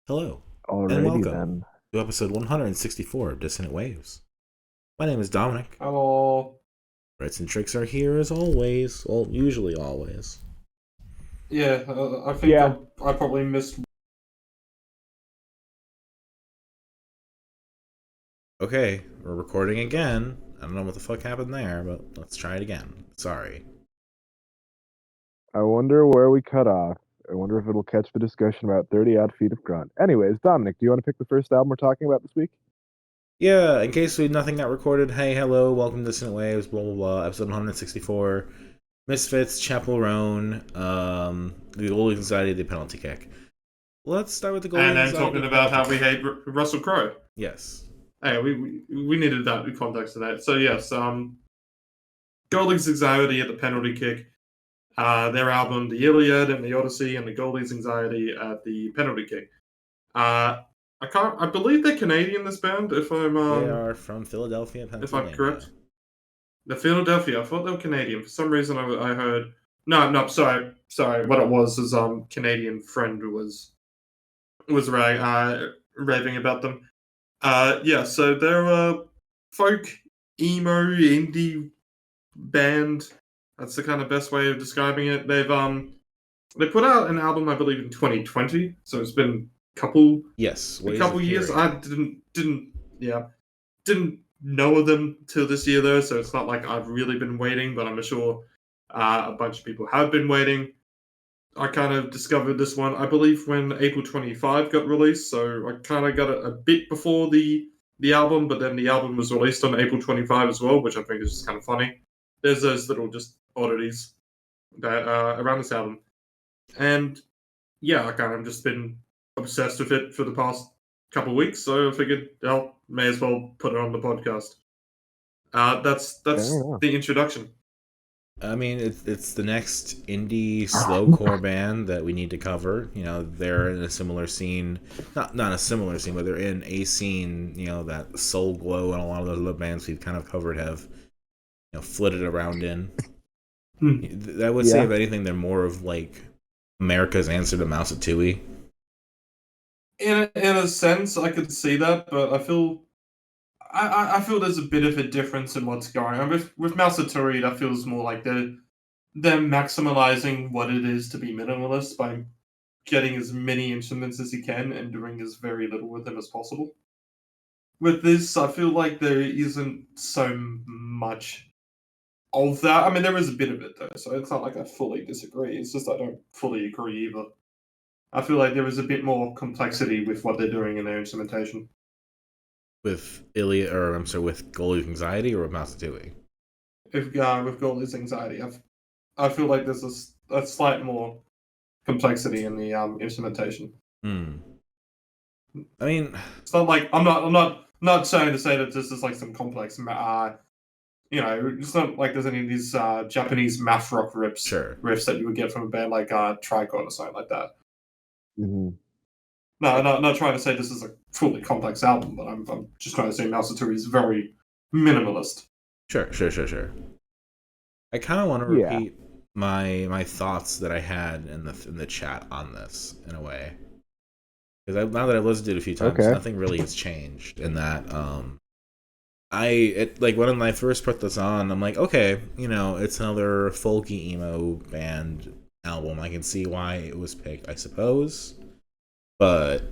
Hello, and Alrighty welcome then. to episode 164 of Dissonant Waves. My name is Dominic. Oh, Ritz and Trix are here as always. Well, usually always. yeah. I think Yeah, I probably missed. Okay, we're recording again. I don't know what the fuck happened there, but let's try it again. Sorry. I wonder where we cut off. I wonder if it'll catch the discussion about 30 odd feet of grunt. Anyways, Dominic, do you want to pick the first album we're talking about this week? Yeah, in case nothing got recorded, hey, hello, welcome to Dissonant Waves, blah blah blah, episode 164. Misfits, Chappell Roan, the Goalie Anxiety, the penalty kick. Let's start with the And Goalie then Anxiety, talking the about penalty how we kick. hate Russell Crowe. Yes. Hey, we needed that context to that. So yes, Goldie's Anxiety at the penalty kick. Their album, the Iliad and the Odyssey, and the Goldie's Anxiety at the penalty kick. I can't. I believe they're Canadian. This band, They are from Philadelphia, if I'm Pennsylvania. correct. The Philadelphia. I thought they were Canadian. For some reason, I heard. No. Sorry. What it was is Canadian friend was raving about them. Yeah. So they're a folk emo indie band. That's the kind of best way of describing it. They put out an album, I believe, in 2020. So it's been Yes, a Ways of couple years. Hearing. I didn't know of them till this year though, so it's not like I've really been waiting, but I'm sure a bunch of people have been waiting. I kind of discovered this one, I believe, when April 25 got released, so I kind of got it a bit before the album, but then the album was released on April 25 as well, which I think is just kind of funny. There's those little just oddities that around this album, and yeah, I kind of just been obsessed with it for the past couple of weeks, so I figured, well, may as well put it on the podcast. Fair That's enough. the introduction. I mean, it's the next indie slowcore band that we need to cover. You know, they're in a similar scene, not a similar scene, but they're in a scene. You know, that Soul Glow and a lot of those other bands we've kind of covered have flitted around in. Hmm. I would say, Yeah. if anything, they're more of like America's answer to Mouse Tui. In a sense, I could see that, but I feel there's a bit of a difference in what's going on with Masatori. That feels more like they're maximalizing what it is to be minimalist by getting as many instruments as you can and doing as very little with them as possible. With this, I feel like there isn't so much of that. I mean, there is a bit of it though, so it's not like I fully disagree. It's just I don't fully agree either. I feel like there is a bit more complexity with what they're doing in their instrumentation. With Iliad, or I'm sorry, with Goalie Anxiety or with Mouse Tui. If with Goalie's Anxiety, I feel like there's a slight more complexity in the instrumentation. Hmm. I mean, It's not like I'm not saying to say that this is like some complex it's not like there's any of these Japanese math rock sure. riffs that you would get from a band like Tricon or something like that. hmm No, not trying to say this is a fully complex album, but I'm just trying to say Masatori is very minimalist. Sure. I kind of want to Yeah. repeat my thoughts that I had in the chat on this in a way, because now that I've listened to it a few times, Okay. nothing really has changed in that. Like when I first put this on, I'm like, okay, it's another folky emo band album. I can see why it was picked, I suppose, but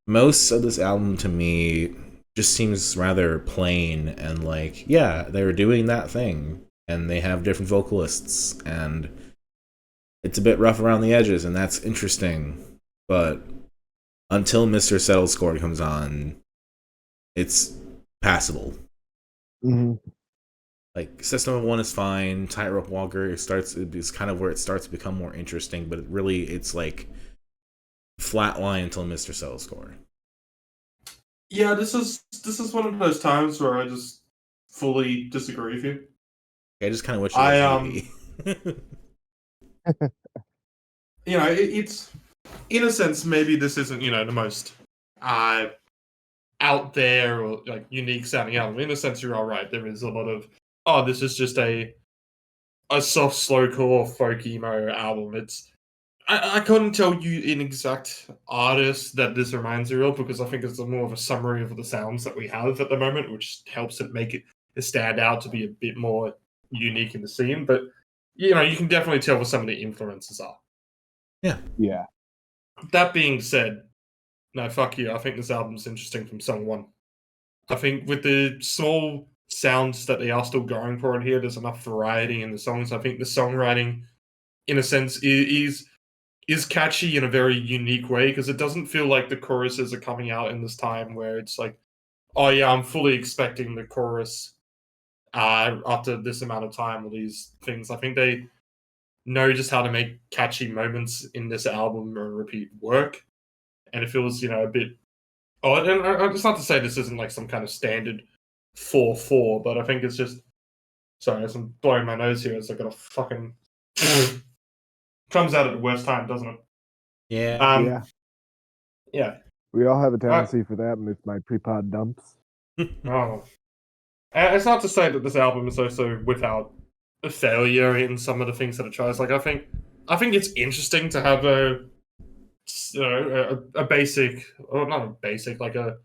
most of this album to me just seems rather plain and like, yeah, they were doing that thing and they have different vocalists and it's a bit rough around the edges and that's interesting, but until Mr. Settle Score comes on, it's passable. hmm Like System of One is fine. Tightrope Walker is kind of where it starts to become more interesting, but it's like flatline until Mr. Settle Score. Yeah, this is one of those times where I just fully disagree with you. I just kind of wish it I was Evie. it's in a sense maybe this isn't the most uh out there or like unique sounding album. In a sense, you're all right. There is a lot of this is just a soft slowcore folk emo album. I couldn't tell you an exact artist that this reminds me of because I think it's more of a summary of the sounds that we have at the moment, which helps it make it stand out to be a bit more unique in the scene. But you can definitely tell what some of the influences are. Yeah. That being said, no, fuck you. I think this album's interesting from song one. I think with the small sounds that they are still going for in here, there's enough variety in the songs. I think the songwriting, in a sense, is catchy in a very unique way because it doesn't feel like the choruses are coming out in this time where it's like, oh yeah, I'm fully expecting the chorus after this amount of time or these things. I think they know just how to make catchy moments in this album and repeat work, and it feels a bit odd. And it's not to say this isn't like some kind of standard 4/4, but I think it's just sorry, as I'm blowing my nose here, as I got a fucking comes out at the worst time, doesn't it? Yeah. Yeah. We all have a tendency for that, and it's my pre-pod dumps. Oh. It's not to say that this album is also without a failure in some of the things that it tries. Like I think it's interesting to have a basic, or not a basic, like a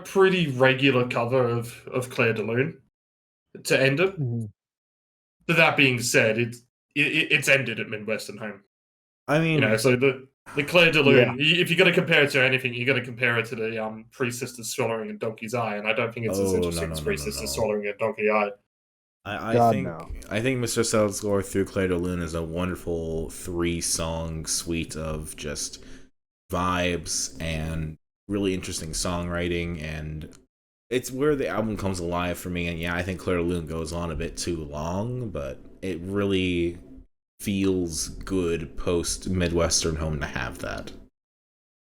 pretty regular cover of Claire de Lune to end it. Mm-hmm. But that being said, it's ended at Midwestern home. I mean, so the Claire de Lune, if you're going to compare it to anything, you got to compare it to the Three Sisters swallowing a donkey's eye, and I don't think it's as interesting as Three Sisters swallowing a donkey eye. I think Mr. Seltzor through Claire de Lune is a wonderful 3-song suite of just vibes and really interesting songwriting, and it's where the album comes alive for me. And yeah, I think Claire de Lune goes on a bit too long, but it really feels good post Midwestern home to have that.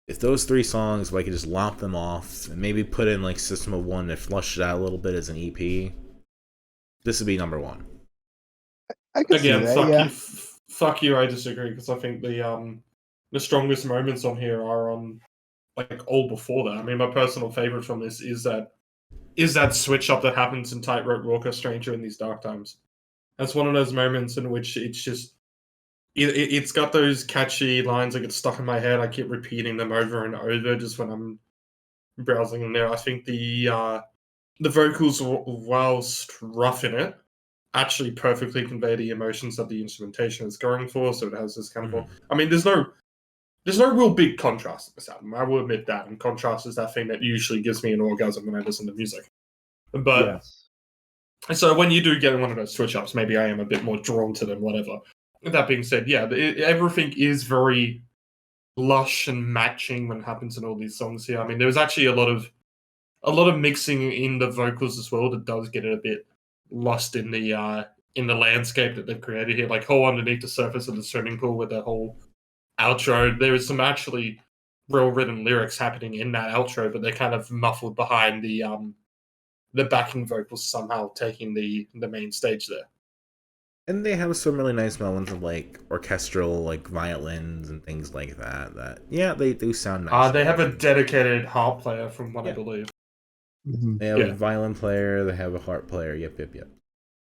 If those 3 songs, if I could just lop them off and maybe put in like System of One and flush it out a little bit as an EP, this would be number 1. I can Again, see that, fuck you. I disagree because I think the strongest moments on here are on like all before that. I mean, my personal favorite from this is that switch up that happens in Tightrope Walker, Stranger in These Dark Times. That's one of those moments in which it's just it's got those catchy lines that get stuck in my head. I keep repeating them over and over just when I'm browsing in there. I think the vocals, whilst rough in it, actually perfectly convey the emotions that the instrumentation is going for. So it has this kind of. I mean, there's no real big contrast in this album. I will admit that. And contrast is that thing that usually gives me an orgasm when I listen to music. But so when you do get one of those switch ups, maybe I am a bit more drawn to them. Whatever. That being said, yeah, everything is very lush and matching when it happens in all these songs here. I mean, there's actually a lot of mixing in the vocals as well that does get it a bit lost in the landscape that they've created here. Like whole underneath the surface of the swimming pool with that whole outro, there is some actually real written lyrics happening in that outro, but they're kind of muffled behind the backing vocals somehow taking the main stage there. And they have some really nice moments of like orchestral like violins and things like that yeah, they do sound nice. They have a dedicated harp player from what I believe. They have a violin player, they have a harp player, yep.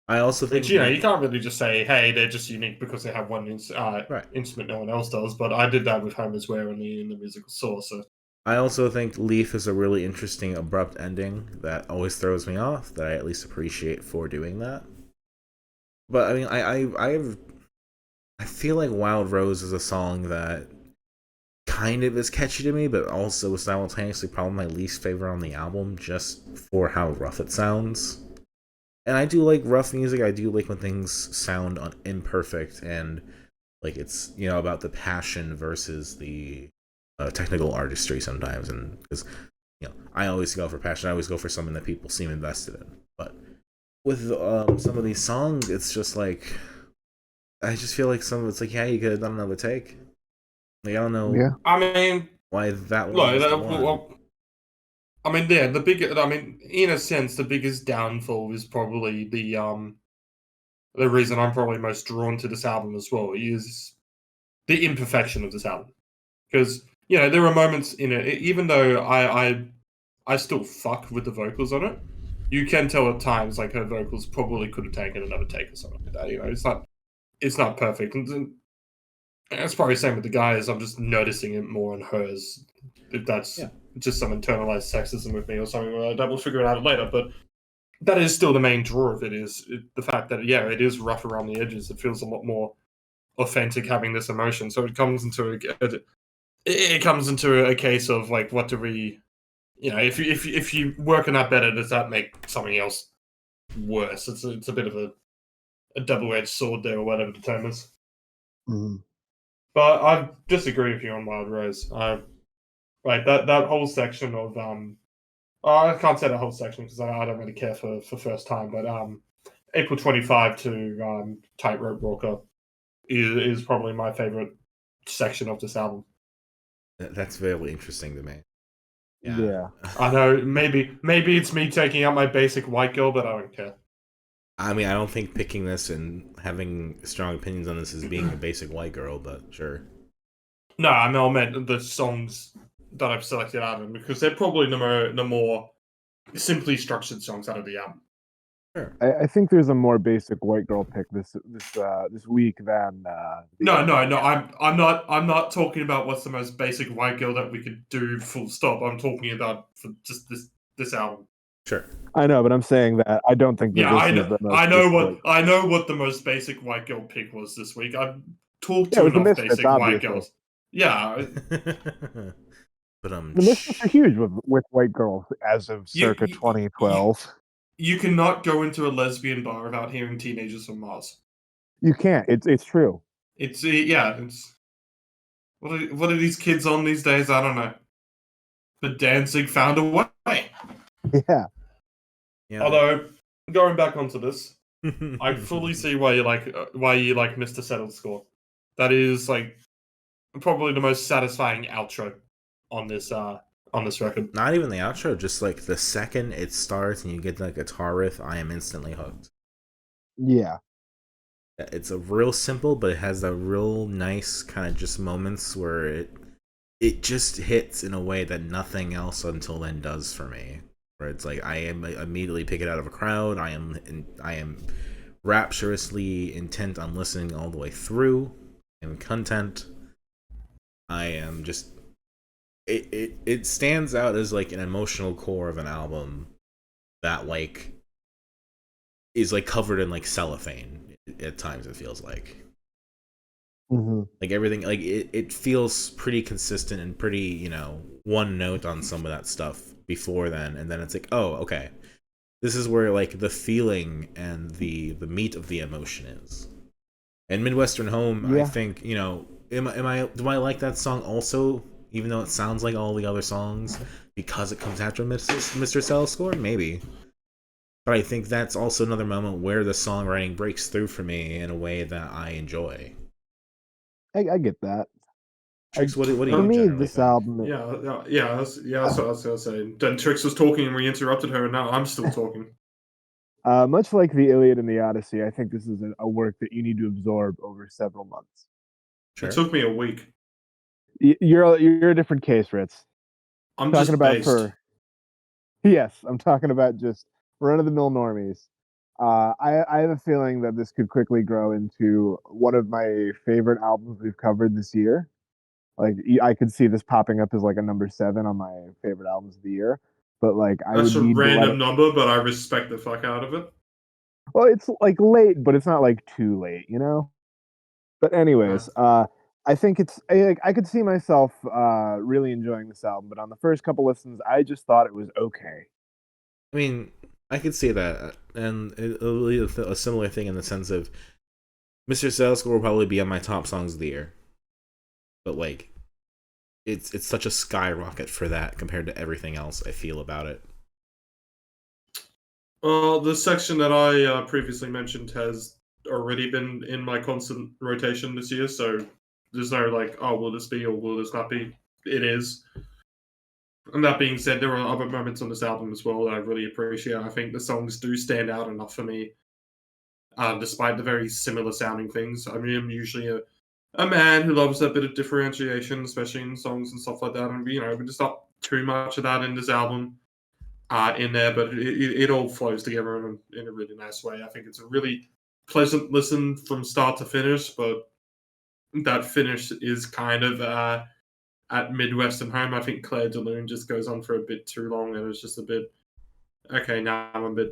I also think you can't really just say, hey, they're just unique because they have one instrument no one else does, but I did that with Home Is Where in the musical source. So. I also think Leaf is a really interesting abrupt ending that always throws me off, that I at least appreciate for doing that. But I mean, I feel like Wild Rose is a song that kind of is catchy to me, but also simultaneously probably my least favorite on the album, just for how rough it sounds. And I do like rough music. I do like when things sound imperfect and like it's about the passion versus the technical artistry sometimes. And because I always go for passion. I always go for something that people seem invested in. But with some of these songs, it's just like I just feel like some of it's like, yeah, you could have done another take. Like, I don't know. Yeah. I mean, why that one? In a sense, the biggest downfall is probably the reason I'm probably most drawn to this album as well is the imperfection of this album. Because there are moments in it, even though I still fuck with the vocals on it, you can tell at times like her vocals probably could have taken another take or something like that. It's not perfect. And it's probably the same with the guys. I'm just noticing it more on hers. If that's just some internalized sexism with me or something, that we'll figure it out later. But that is still the main draw of it, is the fact that, it is rough around the edges. It feels a lot more authentic having this emotion. So it comes into a case of, like, what do we, if you work on that better, does that make something else worse? It's a bit of a double-edged sword there, or whatever the term is. Mm-hmm. But I disagree with you on Wild Rose. That whole section of I can't say that whole section because I don't really care for First Time, but April 25 to Tightrope Walker is probably my favorite section of this album. That's very interesting to me. Yeah. I know, maybe it's me taking out my basic white girl, but I don't care. I mean, I don't think picking this and having strong opinions on this is being a basic white girl, but sure. No, I meant the songs that I've selected out of them, because they're probably the more simply structured songs out of the album. Sure. I think there's a more basic white girl pick this week than No. I'm not talking about what's the most basic white girl that we could do. Full stop. I'm talking about for just this album. Sure. I know, but I'm saying that I don't think that this is the most. I know what the most basic white girl pick was this week. I've talked to it was the enough Misfits, basic obviously. white girls. Yeah. But the Misfits are huge with white girls as of circa 2012. You cannot go into a lesbian bar without hearing Teenagers from Mars. You can't. It's true. It's what are these kids on these days? I don't know. But Danzig found a way. Yeah. Although, going back onto this, I fully see why you like Mr. Settled Score. That is, like, probably the most satisfying outro on this record. Not even the outro, just like the second it starts and you get the guitar riff, I am instantly hooked. Yeah. It's a real simple, but it has that real nice kind of just moments where it just hits in a way that nothing else until then does for me. Where it's like I am immediately pick it out of a crowd. I am rapturously intent on listening all the way through. I'm content. I am just it stands out as like an emotional core of an album that like is like covered in like cellophane at times. It feels like like everything like it feels pretty consistent and pretty one note on some of that stuff before then, and then it's like, oh, okay, this is where like the feeling and the meat of the emotion is. And Midwestern Home, I think, do I like that song also, even though it sounds like all the other songs, because it comes after Mr. Cell Score? Maybe. But I think that's also another moment where the songwriting breaks through for me in a way that I enjoy. I get that. Trix, what do you for me, generally this think? album... Yeah, that's what I was going to say. Then Trix was talking and we interrupted her, and now I'm still talking. Much like the Iliad and the Odyssey, I think this is a work that you need to absorb over several months. Sure. It took me a week. You're a different case, Ritz. I'm talking about Yes, I'm talking about just run-of-the-mill normies. I have a feeling that this could quickly grow into one of my favorite albums we've covered this year. Like, I could see this popping up as like a number 7 on my favorite albums of the year. But like, that's a random number, but I respect the fuck out of it. Well, it's like late, but it's not like too late, But anyways, I think I could see myself really enjoying this album, but on the first couple listens, I just thought it was okay. I mean, I could see that, and it'll be a similar thing in the sense of Mr. Sales Score will probably be on my top songs of the year, but like, it's such a skyrocket for that compared to everything else I feel about it. Well, the section that I previously mentioned has already been in my constant rotation this year, so there's no like, oh, will this be or will this not be? It is. And that being said, there are other moments on this album as well that I really appreciate. I think the songs do stand out enough for me, despite the very similar sounding things. I mean, I'm usually a man who loves a bit of differentiation, especially in songs and stuff like that. And there's not too much of that in this album. In there, but it all flows together in a really nice way. I think it's a really pleasant listen from start to finish, but that finish is kind of at Midwestern home. I think Claire de Lune just goes on for a bit too long, and it's just a bit. Okay, now I'm a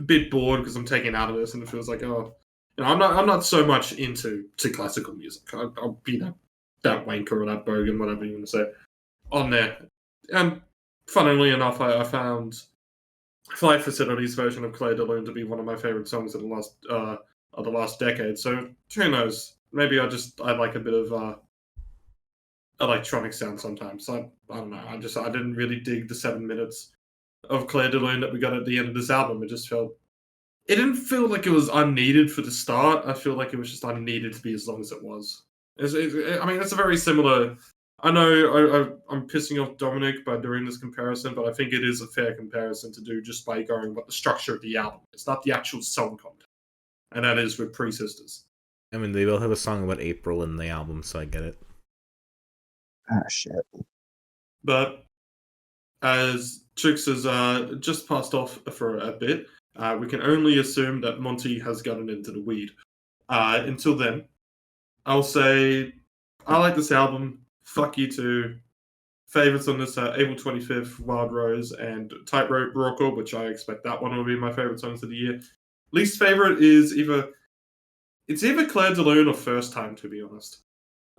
bit bored because I'm taken out of this, and it feels like I'm not so much into classical music. I'll be that wanker or that bogan, whatever you want to say, on there. And funnily enough, I found Flight Facility's version of Claire de Lune to be one of my favorite songs of the last decade. So who knows? Maybe I like a bit of electronic sound sometimes. I don't know. I didn't really dig the 7 minutes of Claire de Lune that we got at the end of this album. It didn't feel like it was unneeded for the start. I feel like it was just unneeded to be as long as it was. I mean, it's a very similar. I know I'm pissing off Dominic by doing this comparison, but I think it is a fair comparison to do just by going what the structure of the album. It's not the actual song content, and that is with Pre Sisters. I mean, they both have a song about April in the album, so I get it. Ah, shit. But as Trix has just passed off for a bit, we can only assume that Monty has gotten into the weed. Until then, I'll say I like this album. Fuck you too. Favorites on this are April 25th, Wild Rose, and Tightrope Rocker, which I expect that one will be my favorite songs of the year. Least favorite is either Claire de Lune or First Time, to be honest.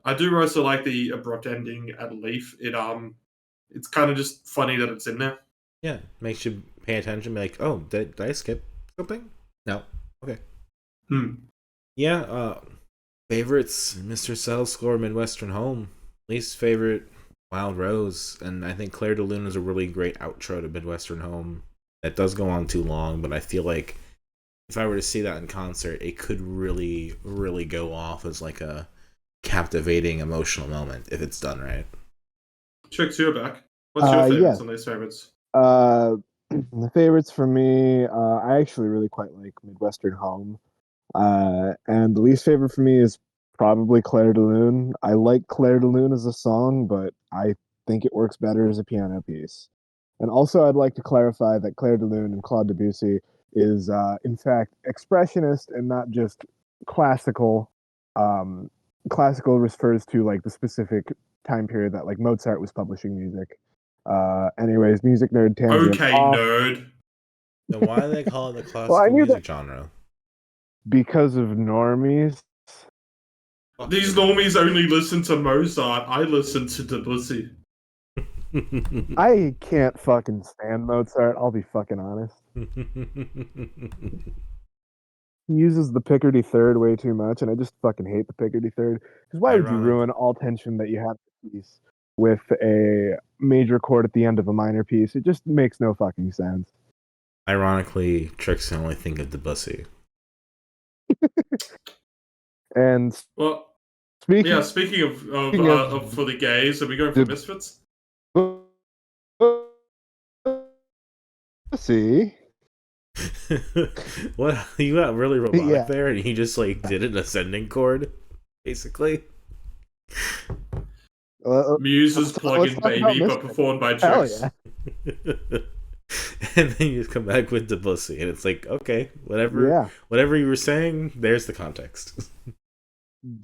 I do also like the abrupt ending at Leaf. It's kind of just funny that it's in there. Yeah, makes you pay attention. Be like, oh, did I skip something? No. Okay. Yeah. Favorites: Mr. Settle Score, Midwestern Home. Least favorite: Wild Rose, and I think Claire de Lune is a really great outro to Midwestern Home. That does go on too long, but I feel like if I were to see that in concert, it could really, really go off as like a captivating emotional moment if it's done right. Trix, you're back. What's your favorites on these favorites? The favorites for me, I actually really quite like Midwestern Home. And the least favorite for me is probably Claire de Lune. I like Claire de Lune as a song, but I think it works better as a piano piece. And also, I'd like to clarify that Claire de Lune and Claude Debussy is, in fact, expressionist and not just classical. Classical refers to like the specific time period that like Mozart was publishing music. Anyways, music nerd tangent. Okay, nerd. Then why do they call it the classical music genre? Because of normies. These normies only listen to Mozart. I listen to Debussy. I can't fucking stand Mozart. I'll be fucking honest. He uses the Picardy third way too much, and I just fucking hate the Picardy third. Because why would you ruin all tension that you have in a piece with a major chord at the end of a minor piece? It just makes no fucking sense. Ironically, Trix can only think of Debussy. And speaking of for the gays, are we going for Misfits? See, what, you got really robotic there, and he just like did an ascending chord, basically. Muse's Plug-in Baby, but performed by Trix. Yeah. And then you just come back with Debussy, and it's like, okay, whatever you were saying, there's the context.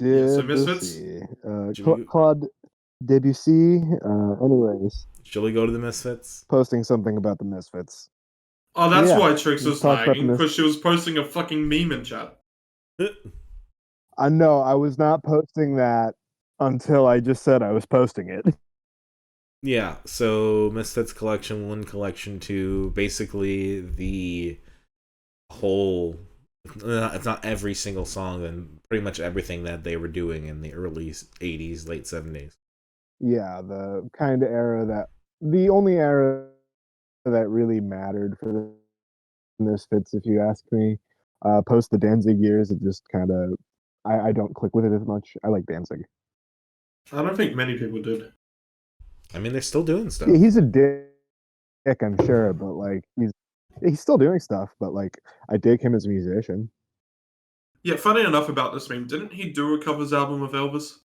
So Misfits? Claude Debussy. Anyways. Shall we go to the Misfits? Posting something about the Misfits. Oh, that's why Trix was lagging, because she was posting a fucking meme in chat. No, I was not posting that until I just said I was posting it. Yeah, so Misfits Collection 1, Collection 2, basically the whole, if not every single song, and pretty much everything that they were doing in the early 80s, late 70s. Yeah, the kind of era the only era that really mattered for the Misfits, if you ask me. Post the Danzig years, it just kind of, I don't click with it as much. I like Danzig. I don't think many people did. I mean, they're still doing stuff. Yeah, he's a dick, I'm sure, but like he's still doing stuff. But like, I dig him as a musician. Yeah, funny enough about this meme, didn't he do a covers album of Elvis?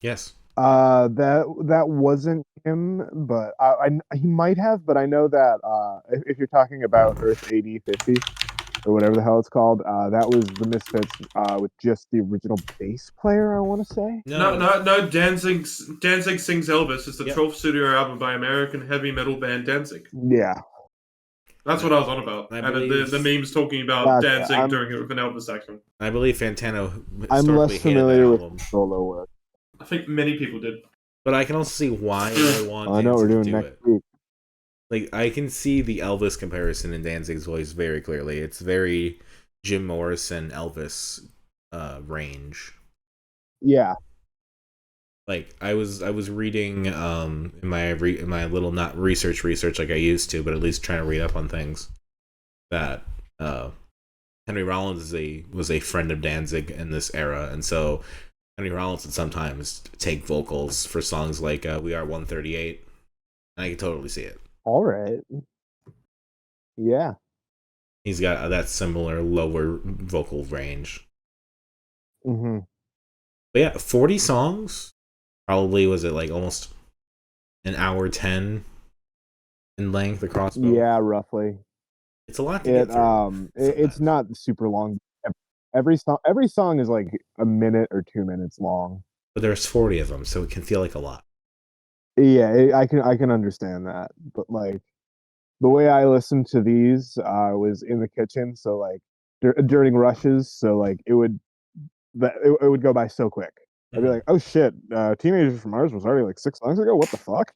Yes. That wasn't him, but he might have. But I know that if you're talking about Earth 8050, or whatever the hell it's called. That was the Misfits with just the original bass player, I want to say. No. Danzig Sings Elvis is the 12th studio album by American heavy metal band Danzig. Yeah. That's what I was on about. And the memes talking about Danzig doing it with an Elvis accent. I believe Fantano I'm less familiar with solo work. I think many people did. But I can also see why they want I know what we're doing next week. Like, I can see the Elvis comparison in Danzig's voice very clearly. It's very Jim Morrison, Elvis range. Yeah. Like, I was reading in my little not research like I used to, but at least trying to read up on things, that Henry Rollins was a friend of Danzig in this era, and so Henry Rollins would sometimes take vocals for songs like "We Are 138," and I can totally see it. All right. Yeah. He's got that similar lower vocal range. Mm-hmm. But yeah, 40 songs. Probably was it like almost an hour 10 in length across both? Yeah, roughly. It's a lot to get through. It's not super long. Every song is like a minute or 2 minutes long. But there's 40 of them, so it can feel like a lot. Yeah, I can understand that, but like the way I listened to these was in the kitchen, so like during rushes, so like it would go by so quick. I'd be like, oh shit, Teenagers from Mars was already like 6 songs ago. What the fuck?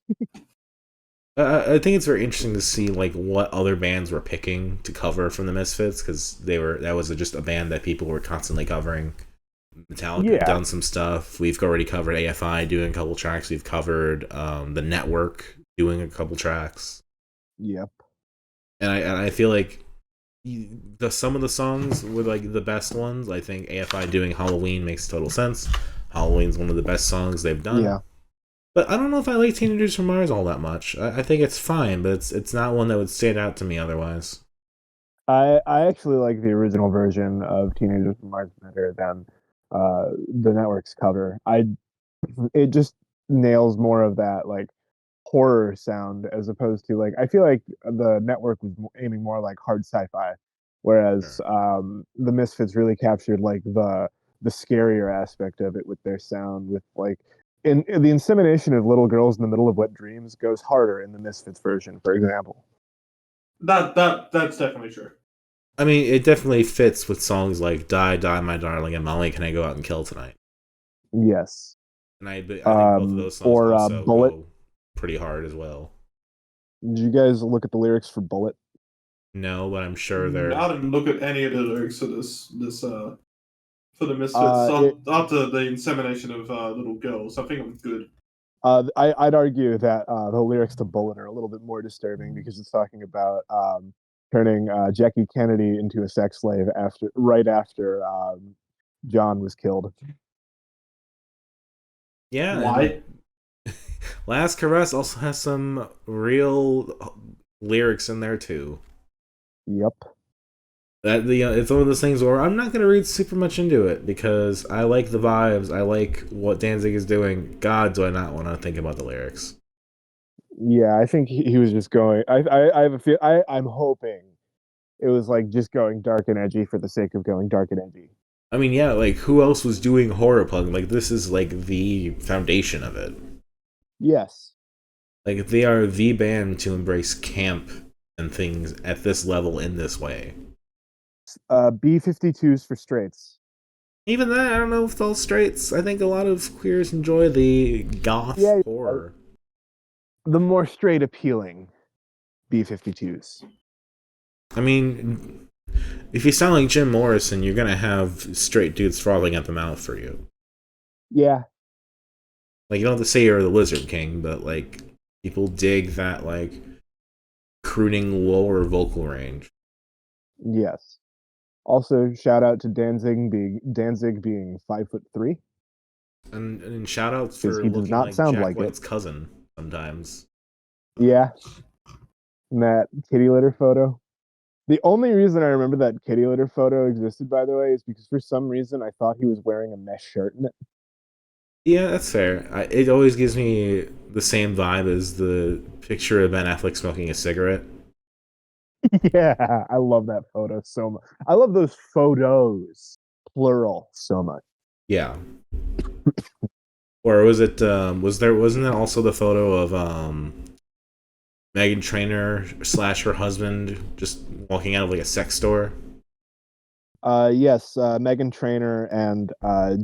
I think it's very interesting to see like what other bands were picking to cover from the Misfits, because that was just a band that people were constantly covering. Metallica have done some stuff. We've already covered AFI doing a couple tracks. We've covered the Network doing a couple tracks. Yep. And I feel like some of the songs were like the best ones. I think AFI doing Halloween makes total sense. Halloween's one of the best songs they've done. Yeah. But I don't know if I like Teenagers from Mars all that much. I think it's fine, but it's not one that would stand out to me otherwise. I actually like the original version of Teenagers from Mars better than the Network's cover. It just nails more of that like horror sound, as opposed to like, I feel like the Network was aiming more like hard sci-fi, whereas the Misfits really captured like the scarier aspect of it with their sound, with like in the insemination of little girls in the middle of wet dreams goes harder in the Misfits version, for example. That's definitely true. I mean, it definitely fits with songs like "Die, Die, My Darling" and "Molly, Can I Go Out and Kill Tonight?" Yes. And I think both of those songs also Bullet go pretty hard as well. Did you guys look at the lyrics for Bullet? No, but I'm sure they're... I didn't look at any of the lyrics for for the Misfits after the insemination of little girls. I think it was good. I'd argue that the lyrics to Bullet are a little bit more disturbing, because it's talking about turning Jackie Kennedy into a sex slave right after John was killed. Yeah. Why? Last Caress also has some real lyrics in there too. Yep. It's one of those things where I'm not going to read super much into it, because I like the vibes. I like what Danzig is doing. God, do I not want to think about the lyrics? Yeah, I think he was just going. I have a feel. I'm hoping it was like just going dark and edgy for the sake of going dark and edgy. I mean, yeah, like who else was doing horror punk? Like, this is like the foundation of it. Yes. Like, they are the band to embrace camp and things at this level in this way. B-52s for straights. Even that, I don't know if it's all straights. I think a lot of queers enjoy the goth horror. The more straight appealing B-52s. I mean, if you sound like Jim Morrison, you're gonna have straight dudes frothing at the mouth for you. Yeah. Like, you don't have to say you're the Lizard King, but like, people dig that like crooning lower vocal range. Yes. Also, shout out to Danzig being 5'3", and shout outs for he does looking not like sound Jack like White's cousin sometimes. Yeah, and that kitty litter photo. The only reason I remember that kitty litter photo existed, by the way, is because for some reason I thought he was wearing a mesh shirt in it. Yeah, that's fair. It always gives me the same vibe as the picture of Ben Affleck smoking a cigarette. Yeah, I love that photo so much. I love those photos, plural, so much. Yeah. Or was it? Wasn't that also the photo of Meghan Trainor / her husband just walking out of like a sex store? Yes, Meghan Trainor and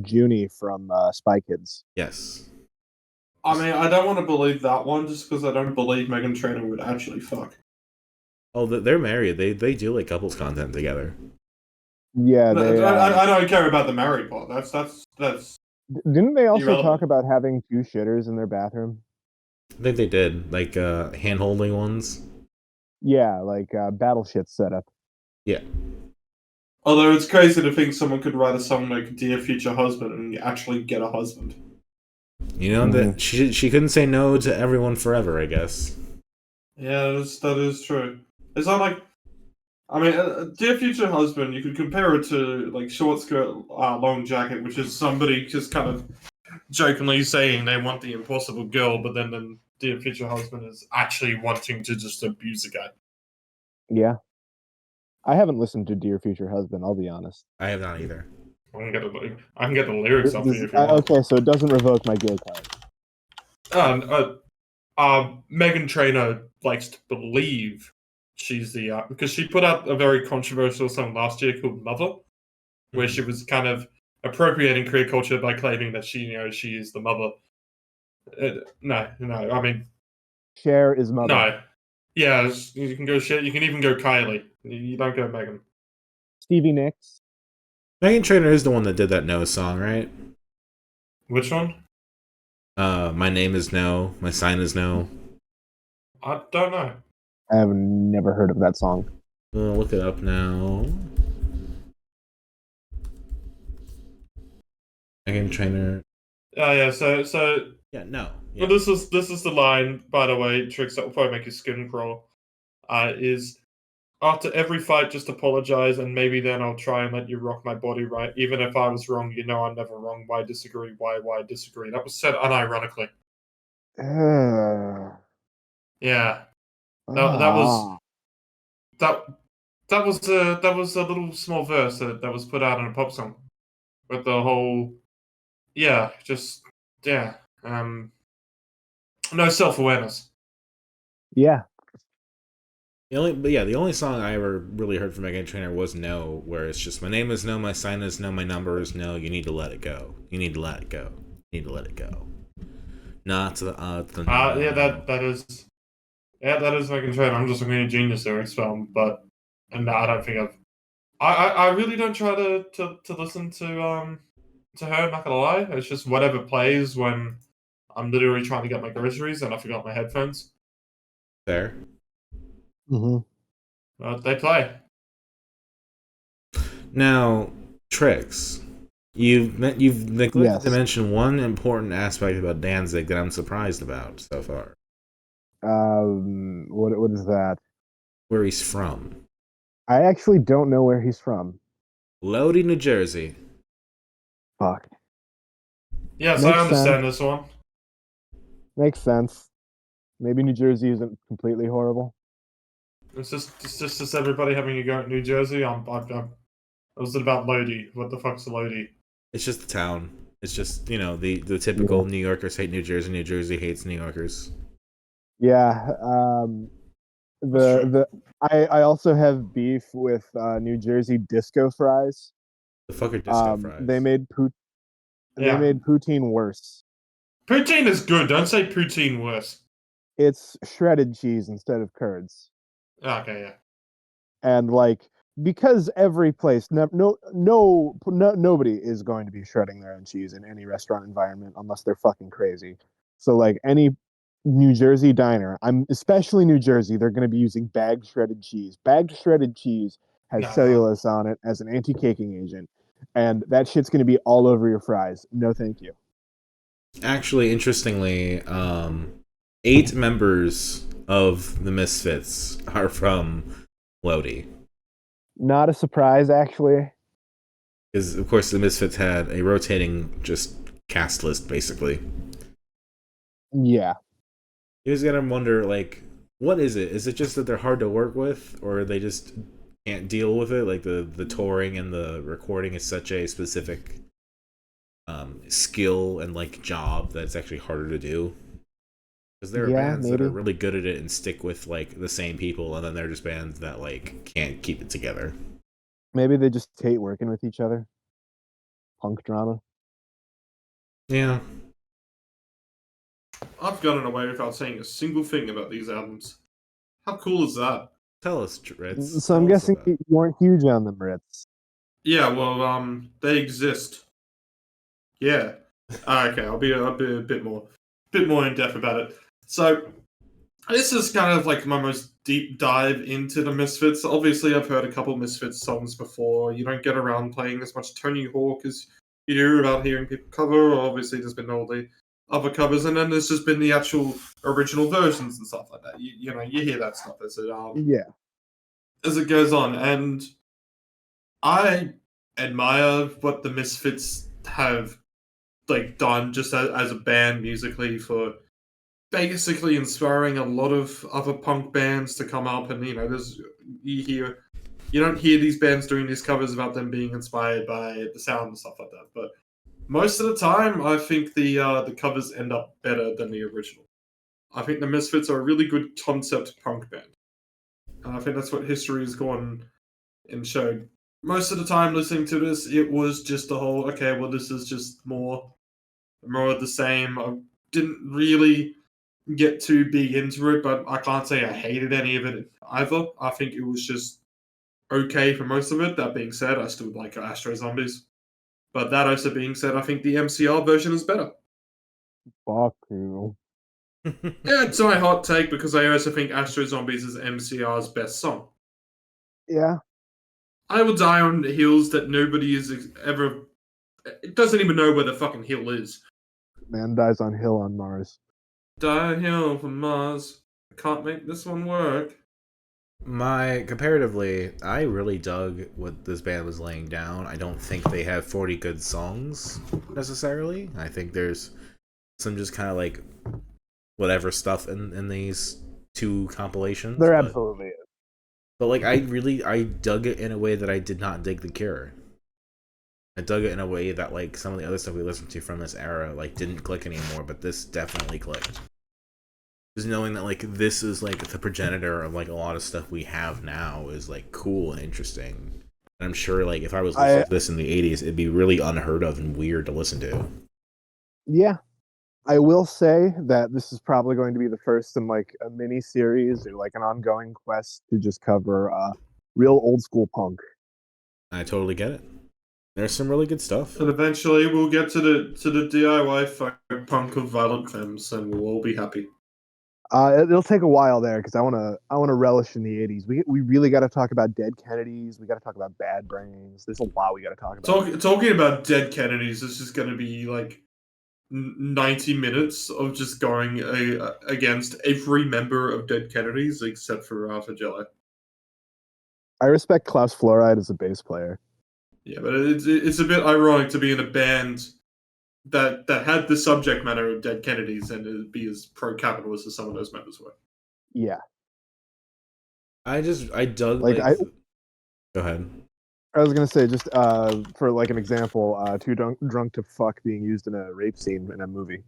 Junie from Spy Kids. Yes. I mean, I don't want to believe that one just because I don't believe Meghan Trainor would actually fuck. Oh, they're married. They do like couples content together. Yeah, they. I don't care about the married part. That's Didn't they also irrelevant. talk about having 2 shitters in their bathroom? I think they did like hand holding ones. Yeah, like battle shit setup. Yeah. Although it's crazy to think someone could write a song like "Dear Future Husband" and actually get a husband. You know that she couldn't say no to everyone forever, I guess. Yeah, that is true. It's not like, I mean, "Dear Future Husband," you could compare it to like "Short Skirt, Long Jacket," which is somebody just kind of jokingly saying they want the impossible girl, but then "Dear Future Husband" is actually wanting to just abuse a guy. Yeah. I haven't listened to Dear Future Husband, I'll be honest. I have not either. I can get the lyrics up for you if you want. Okay, so it doesn't revoke my gay card. Meghan Trainor likes to believe she's the because she put out a very controversial song last year called "Mother," where she was kind of appropriating queer culture by claiming that she is the mother. No, I mean, Cher is mother. no. Yeah, you can go shit. You can even go Kylie. You don't go Megan. Stevie Nicks. Meghan Trainor is the one that did that No song, right? Which one? My name is No. My sign is No. I don't know. I have never heard of that song. We'll look it up now. Meghan Trainor. Oh yeah, so Yeah, no. Yeah. But this is the line, by the way, Trix, that will probably make your skin crawl. Is after every fight, just apologize, and maybe then I'll try and let you rock my body right. Even if I was wrong, you know I'm never wrong. Why disagree? Why disagree? That was said unironically. Yeah, that was a little small verse that was put out in a pop song, with the whole no self-awareness. Yeah. The only song I ever really heard from Meghan Trainor was No, where it's just my name is No, my sign is No, my number is No, you need to let it go. You need to let it go. You need to let it go. Not to the yeah, that is Meghan Trainor. I'm just looking at Genius lyrics film, but I don't think I really don't try to listen to her, I'm not gonna lie. It's just whatever plays when I'm literally trying to get my groceries and I forgot my headphones. There. Mm-hmm. They play. Now, Trix, you've neglected to mention one important aspect about Danzig that I'm surprised about so far. What is that? Where he's from. I actually don't know where he's from. Lodi, New Jersey. Fuck. Yes, I understand this one. Makes sense. Maybe New Jersey isn't completely horrible. It's just everybody having a go at New Jersey. Was it about Lodi? What the fuck's Lodi? It's just the town. It's just, the typical New Yorkers hate New Jersey. New Jersey hates New Yorkers. Yeah. I also have beef with New Jersey disco fries. The fuck are disco fries? They made poutine worse. Poutine is good. Don't say poutine worse. It's shredded cheese instead of curds. Okay, yeah. And because every place, nobody is going to be shredding their own cheese in any restaurant environment unless they're fucking crazy. So any New Jersey diner, especially New Jersey, they're going to be using bagged shredded cheese. Bagged shredded cheese has cellulose on it as an anti-caking agent, and that shit's going to be all over your fries. No, thank you. Actually, interestingly, 8 members of the Misfits are from Lodi. Not a surprise, actually. Because, of course, the Misfits had a rotating just cast list, basically. Yeah. You just gotta wonder, What is it? Is it just that they're hard to work with, or they just can't deal with it? Like the touring and the recording is such a specific skill and like job that it's actually harder to do. Because there are Yeah, bands that are maybe. really good at it and stick with like the same people, and then there are just bands that like can't keep it together. Maybe they just hate working with each other. Punk drama. Yeah. I've gotten away without saying a single thing about these albums. How cool is that? Tell us, Ritz. So I'm Tell us guessing about you weren't huge on them, Ritz. Yeah, well, they exist. Yeah. Okay, I'll be a bit more in depth about it. So this is kind of like my most deep dive into the Misfits. Obviously, I've heard a couple Misfits songs before. You don't get around playing as much Tony Hawk as you do about hearing people cover. Obviously, there's been all the other covers, and then there's just been the actual original versions and stuff like that. You know, you hear that stuff Yeah. as it goes on, and I admire what the Misfits have like done just as a band musically for basically inspiring a lot of other punk bands to come up. And there's you don't hear these bands doing these covers about them being inspired by the sound and stuff like that, but most of the time I think the covers end up better than the original. I think the Misfits are a really good concept punk band, and I think that's what history has gone and showed. Most of the time listening to this, it was just a whole, okay, well, this is just more of the same. I didn't really get too big into it, but I can't say I hated any of it either. I think it was just okay for most of it. That being said, I still like Astro Zombies. But that also being said, I think the MCR version is better. Fuck you. it. Yeah, it's my hot take because I also think Astro Zombies is MCR's best song. Yeah. I will die on the hills that nobody is ever. It doesn't even know where the fucking hill is. Man dies on hill on Mars. Die hill from Mars. I can't make this one work. Comparatively, I really dug what this band was laying down. I don't think they have 40 good songs necessarily. I think there's some just kind of like whatever stuff in these two compilations. There absolutely is. But like I dug it in a way that I did not dig The Cure. I dug it in a way that like some of the other stuff we listened to from this era like didn't click anymore, but this definitely clicked. Just knowing that like this is like the progenitor of like a lot of stuff we have now is like cool and interesting. And I'm sure like if I was listening to this in the 80s, it'd be really unheard of and weird to listen to. Yeah. I will say that this is probably going to be the first in like a mini series or like an ongoing quest to just cover real old school punk. I totally get it. There's some really good stuff. And eventually we'll get to the DIY folk punk of Violent Femmes, and we'll all be happy. It'll take a while there because I wanna relish in the 80s. We really got to talk about Dead Kennedys. We got to talk about Bad Brains. There's a lot we got to talk about. Talking about Dead Kennedys is just going to be like 90 minutes of just going against every member of Dead Kennedys except for Jello. I respect Klaus Fluoride as a bass player. Yeah, but it's a bit ironic to be in a band that had the subject matter of Dead Kennedys and be as pro-capitalist as some of those members were. Yeah. I dug like Go ahead. I was gonna say just for like an example, Too Drunk to Fuck being used in a rape scene in a movie.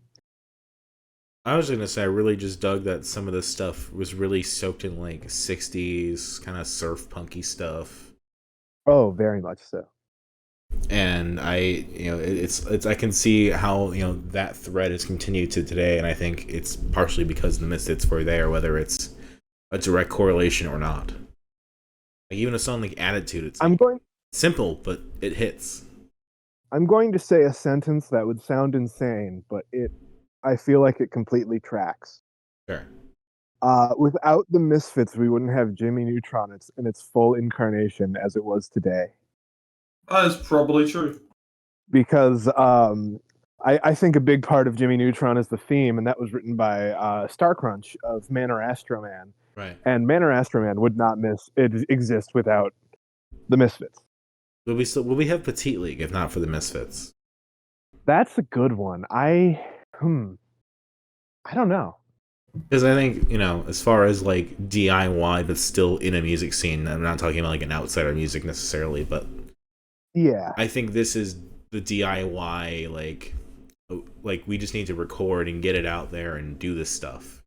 I was gonna say I really just dug that some of this stuff was really soaked in like 60s kind of surf punky stuff. Oh, very much so. And it's I can see how that thread has continued to today, and I think it's partially because the Misfits were there, whether it's a direct correlation or not. Like even a song like Attitude, it's simple, but it hits. I'm going to say a sentence that would sound insane, but I feel like it completely tracks. Sure. Without the Misfits, we wouldn't have Jimmy Neutron in its full incarnation as it was today. That is probably true. Because I think a big part of Jimmy Neutron is the theme, and that was written by Starcrunch of Manor Astro Man. Right. And Manor Astro Man would not exist without the Misfits. Will we have Petite League if not for the Misfits? That's a good one. I don't know. Because I think, as far as like DIY, but still in a music scene, I'm not talking about like an outsider music necessarily, but Yeah. I think this is the DIY, like we just need to record and get it out there and do this stuff.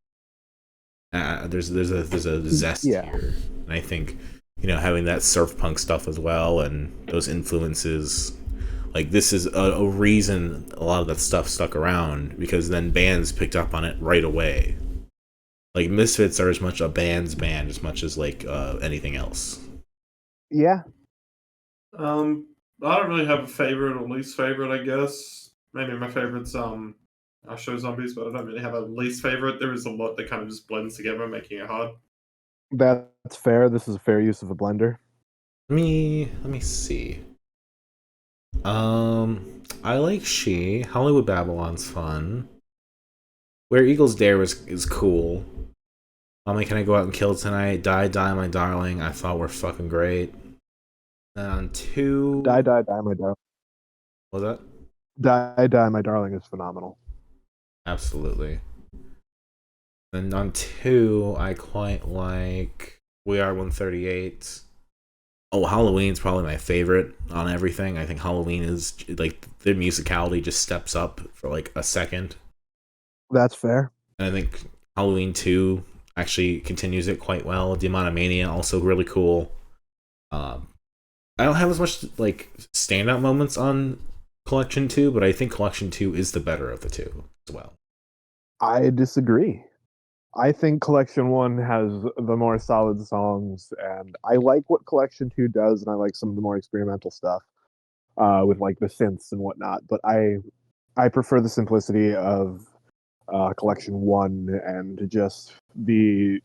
There's a zest Yeah. here, and I think having that surf punk stuff as well and those influences, like this is a reason a lot of that stuff stuck around, because then bands picked up on it right away. Like Misfits are as much a band's band as much as like anything else. Yeah. I don't really have a favorite or least favorite. I guess maybe my favorite's I show zombies, but I don't really have a least favorite. There is a lot that kind of just blends together, making it hard. That's fair. This is a fair use of a blender. Let me see. I like She. Hollywood Babylon's fun. Where Eagles Dare is cool. Can I Go Out and Kill Tonight? Die, Die, My Darling, I thought were fucking great. And on 2... Die, Die, Die, My Darling. What was that? Die, Die, My Darling is phenomenal. Absolutely. And on 2, I quite like We Are 138. Oh, Halloween's probably my favorite on everything. I think Halloween is, like, the musicality just steps up for, like, a second. That's fair. And I think Halloween 2 actually continues it quite well. Demonomania, also really cool. I don't have as much, like, standout moments on Collection 2, but I think Collection 2 is the better of the two as well. I disagree. I think Collection 1 has the more solid songs, and I like what Collection 2 does, and I like some of the more experimental stuff with, like, the synths and whatnot, but I prefer the simplicity of Collection 1 and just the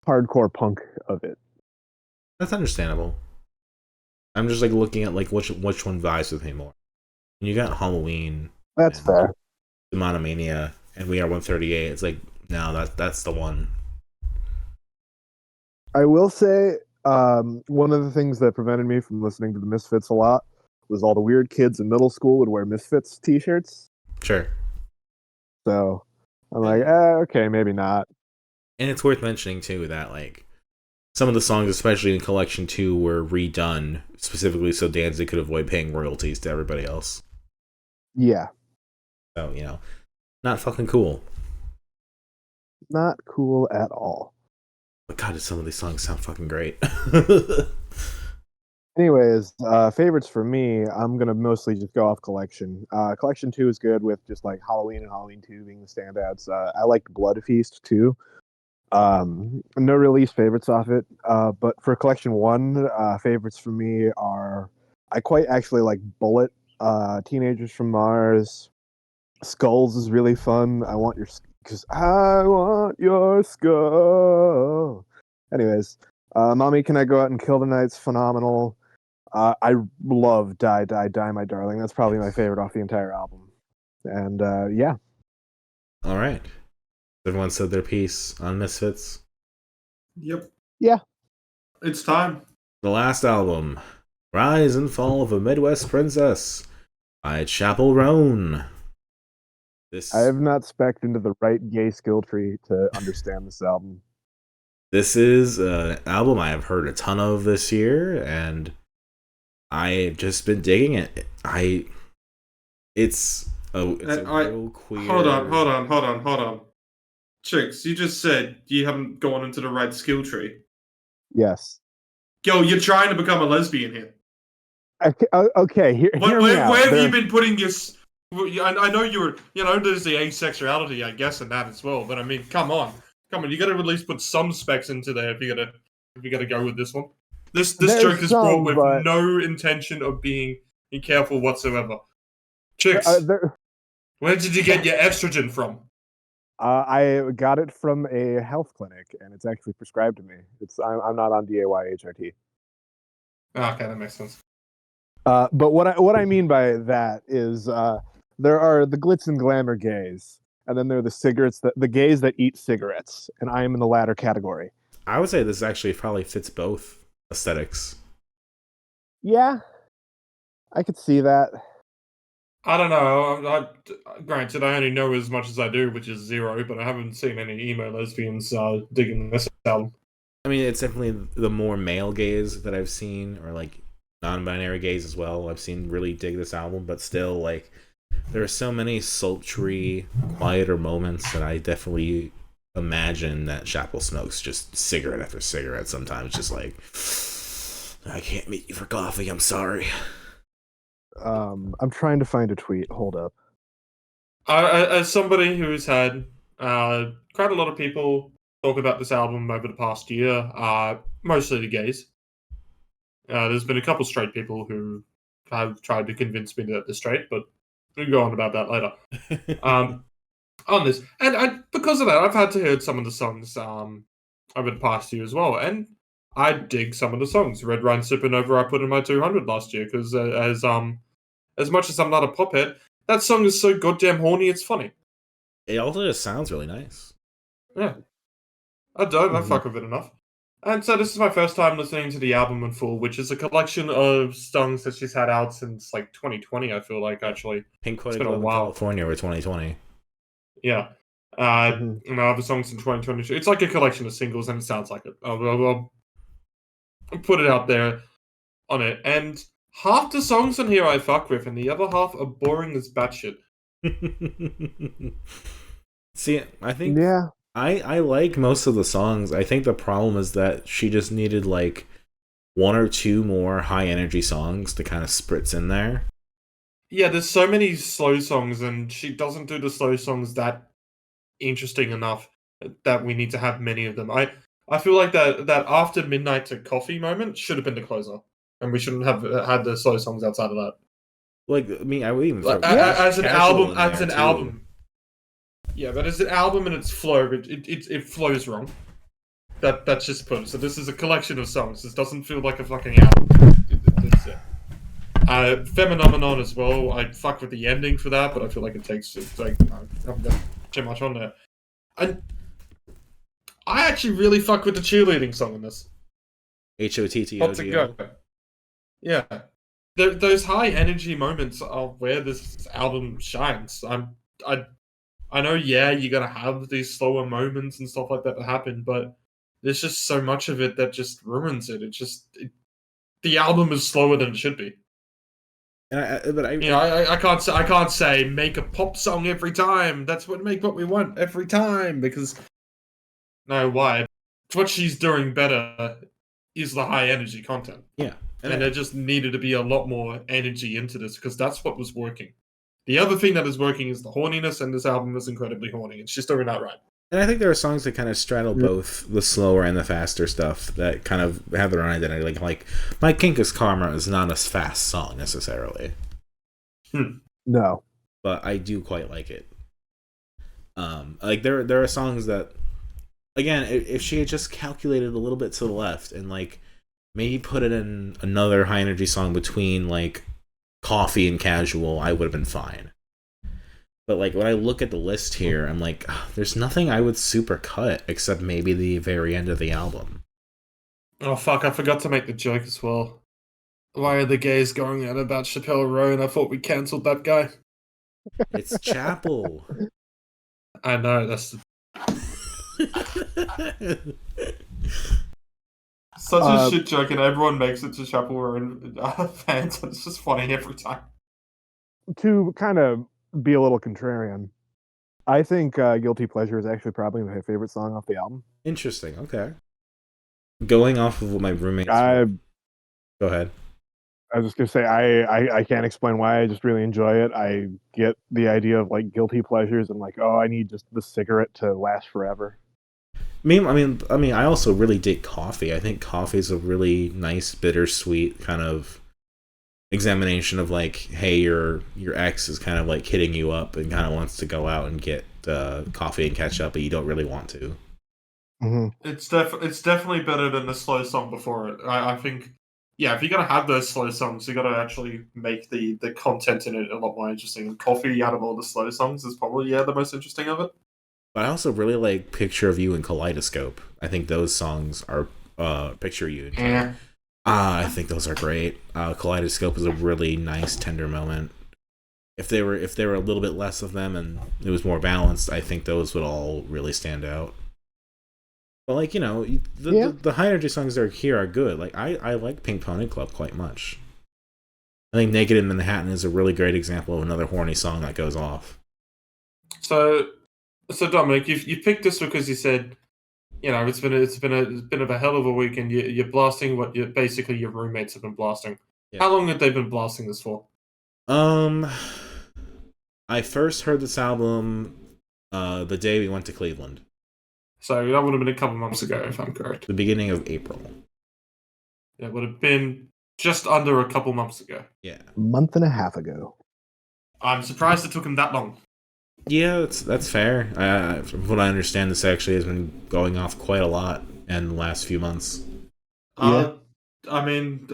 hardcore punk of it. That's understandable. I'm just like looking at like which one vibes with me more. When you got Halloween, That's fair. Demonomania, and We Are 138, it's like, no, that's the one. I will say one of the things that prevented me from listening to the Misfits a lot was all the weird kids in middle school would wear Misfits t-shirts. Sure. So I'm like, okay, maybe not. And it's worth mentioning too that like some of the songs, especially in Collection 2, were redone specifically so Danzig could avoid paying royalties to everybody else. Yeah. So, not fucking cool. Not cool at all. But God, some of these songs sound fucking great. Anyways, favorites for me, I'm going to mostly just go off Collection. Collection 2 is good with just like Halloween and Halloween 2 being the standouts. I liked Blood Feast too. No release favorites off it. But for Collection 1, favorites for me are, I quite actually like Bullet, Teenagers from Mars. Skulls is really fun. I want your skull. Anyways, Mommy, Can I Go Out and Kill Tonight's phenomenal. I love Die, Die, Die, My Darling. That's probably my favorite off the entire album. And yeah. All right. Everyone said their piece on Misfits. Yep. Yeah. It's time. The last album, Rise and Fall of a Midwest Princess by Chappell Roan. I have not specced into the right gay skill tree to understand this album. This is an album I have heard a ton of this year, and I've just been digging it. It's a real queer. Hold on. Trix, you just said you haven't gone into the right skill tree. Yes. Yo, you're trying to become a lesbian here. Okay, hear me out. Where have you been putting your... I know there's the asexuality, I guess, in that as well, but I mean, come on, you gotta at least put some specs into there if you gotta go with this one. This joke is brought with no intention of being careful whatsoever. Chicks, where did you get your estrogen from? I got it from a health clinic, and it's actually prescribed to me. I'm not on DAY-HRT. Okay, that makes sense. But what I mean by that is there are the glitz and glamour gays, and then there are the gays that eat cigarettes, and I am in the latter category. I would say this actually probably fits both aesthetics. Yeah, I could see that. I don't know. Granted, I only know as much as I do, which is 0, but I haven't seen any emo lesbians digging this album. I mean, it's definitely the more male gays that I've seen, or like non-binary gays as well. I've seen really dig this album, but still, like, there are so many sultry, quieter moments that I definitely imagine that Chappell smokes just cigarette after cigarette sometimes, just like, I can't meet you for coffee, I'm sorry. I'm trying to find a tweet. Hold up. As somebody who's had quite a lot of people talk about this album over the past year, mostly the gays. There's been a couple straight people who have tried to convince me that they're straight, but we'll go on about that later. On this, and because of that, I've had to hear some of the songs over the past year as well, and I dig some of the songs. Red Wine Sipping Over, I put in my 200 last year because as much as I'm not a pophead, that song is so goddamn horny, it's funny. It also just sounds really nice. Yeah. I fuck with it enough. And so this is my first time listening to the album in full, which is a collection of songs that she's had out since, like, 2020, I feel like, actually. Pink It's been a while. California were 2020. Yeah. And other songs in 2022. It's like a collection of singles, and it sounds like it. I'll put it out there on it. And half the songs on here I fuck with, and the other half are boring as batshit. See, I think Yeah. I like most of the songs. I think the problem is that she just needed like 1 or 2 more high energy songs to kind of spritz in there. Yeah, there's so many slow songs, and she doesn't do the slow songs that interesting enough that we need to have many of them. I feel like that after midnight to coffee moment should have been the closer, and we shouldn't have had the slow songs outside of that. Like, I mean, I would even Like, as an album. Yeah, but as an album and its flow, it flows wrong. That's just put. So this is a collection of songs. This doesn't feel like a fucking album. That's it. Phenomenon as well. I fuck with the ending for that, but I feel like it takes like I haven't got too much on there. I actually really fuck with the cheerleading song in this. HOTTOGO. Yeah, those high energy moments are where this album shines. I know, yeah, you gotta have these slower moments and stuff like that happen, but there's just so much of it that just ruins it. The album is slower than it should be. I can't say make a pop song every time. That's what we want every time, because no, why? What she's doing better is the high energy content. Yeah, and there just needed to be a lot more energy into this, because that's what was working. The other thing that is working is the horniness, and this album is incredibly horny, and she's doing that right. And I think there are songs that kind of straddle both the slower and the faster stuff that kind of have their own identity. Like My Kink is Karma is not a fast song necessarily. No. But I do quite like it. Like there are songs that, again, if she had just calculated a little bit to the left and like maybe put it in another high energy song between like Coffee and Casual, I would have been fine. But like when I look at the list here, I'm like, there's nothing I would super cut except maybe the very end of the album. Oh fuck, I forgot to make the joke as well. Why are the gays going on about Chappell Roan? I thought we cancelled that guy. It's Chappell. I know, that's such a shit joke, and everyone makes it to Chappell Roan fans, and it's just funny every time. To kind of be a little contrarian, I think Guilty Pleasure is actually probably my favorite song off the album. Interesting, okay. Going off of what my roommates... Go ahead. I was just going to say, I can't explain why, I just really enjoy it. I get the idea of like guilty pleasures and like, oh, I need just the cigarette to last forever. I mean, I also really dig Coffee. I think Coffee is a really nice, bittersweet kind of examination of like, hey, your ex is kind of like hitting you up and kind of wants to go out and get coffee and catch up, but you don't really want to. Mm-hmm. It's definitely better than the slow song before it. I think, yeah, if you're gonna have those slow songs, you gotta actually make the content in it a lot more interesting. And Coffee, out of all the slow songs, is probably the most interesting of it. But I also really like Picture of You and Kaleidoscope. I think those songs are Picture You. Yeah. I think those are great. Kaleidoscope is a really nice, tender moment. if there were a little bit less of them and it was more balanced, I think those would all really stand out. But like, the high energy songs that are here are good. Like I like Pink Pony Club quite much. I think Naked in Manhattan is a really great example of another horny song that goes off. So Dominic, you picked this because you said, it's been a hell of a week, and you're blasting what basically your roommates have been blasting. Yeah. How long have they been blasting this for? I first heard this album the day we went to Cleveland. So that would have been a couple months ago, if I'm correct. The beginning of April. It would have been just under a couple months ago. Yeah. A month and a half ago. I'm surprised it took him that long. Yeah, that's fair. From what I understand, this actually has been going off quite a lot in the last few months. Yeah. I mean,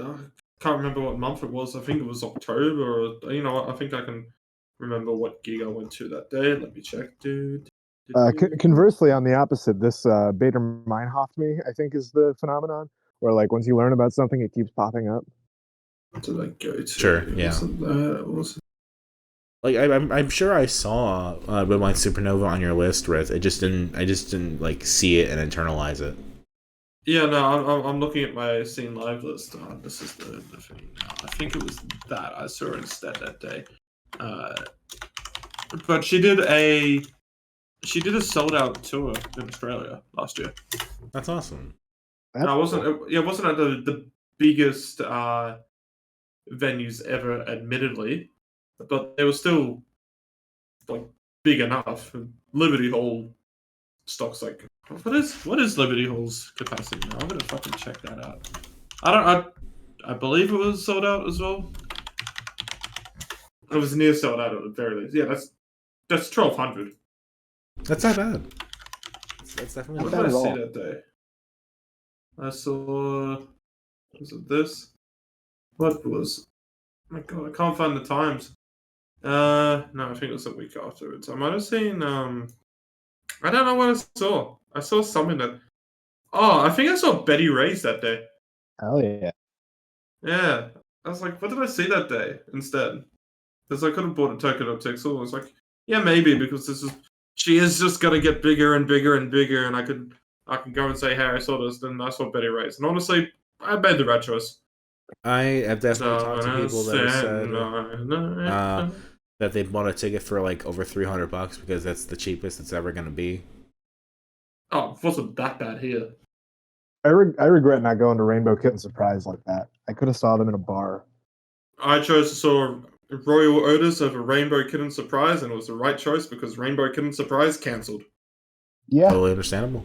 can't remember what month it was. I think it was October. Or, you know what? I think I can remember what gig I went to that day. Let me check, dude. Conversely, on the opposite, this Bader Meinhof me, I think, is the phenomenon where, like, once you learn about something, it keeps popping up. What did I go to? Sure, yeah. Like I'm sure I saw Midnight Supernova on your list, Ritz. I just didn't like see it and internalize it. Yeah, no, I'm looking at my Seen Live list. This is the thing now. I think it was that I saw instead that day. But she did a sold out tour in Australia last year. That's awesome. It wasn't at the biggest venues ever, admittedly, but they were still like big enough. Liberty Hall stocks like what is Liberty Hall's capacity now? I'm gonna fucking check that out. I believe it was sold out as well. It was near sold out at the very least. Yeah, that's 1,200. That's not bad. That's definitely not bad. What did I see that day? I saw. Was it this? What was? Oh my god, I can't find the times. No, I think it was a week afterwards. I might have seen. I don't know what I saw. I saw something that. Oh, I think I saw Betty Ray's that day. Hell yeah. Yeah, I was like, what did I see that day instead? Because I could have bought a token of Tixel. I was like, yeah, maybe because she is just gonna get bigger and bigger and bigger, and I can go and say, hey, I saw this, then I saw Betty Ray's, and honestly, I made the right choice. I have definitely talked to people that have said that they bought a ticket for like over $300 because that's the cheapest it's ever going to be. Oh, it wasn't that bad here. I regret not going to Rainbow Kitten Surprise like that. I could have saw them in a bar. I chose to saw Royal Otis over Rainbow Kitten Surprise, and it was the right choice because Rainbow Kitten Surprise cancelled. Yeah, totally understandable.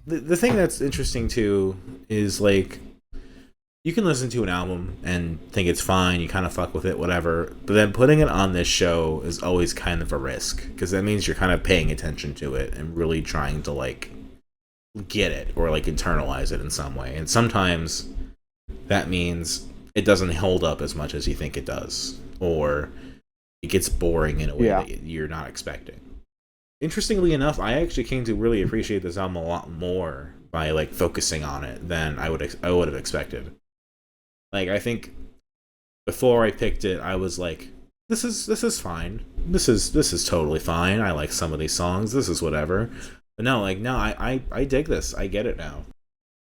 The thing that's interesting too is like you can listen to an album and think it's fine, you kind of fuck with it, whatever, but then putting it on this show is always kind of a risk because that means you're kind of paying attention to it and really trying to like get it or like internalize it in some way, and sometimes that means it doesn't hold up as much as you think it does, or it gets boring in a way that you're not expecting. Interestingly enough, I actually came to really appreciate this album a lot more by like focusing on it than I would have expected. Like I think before I picked it, I was like, "This is fine. This is totally fine. I like some of these songs. This is whatever." But no, I dig this. I get it now.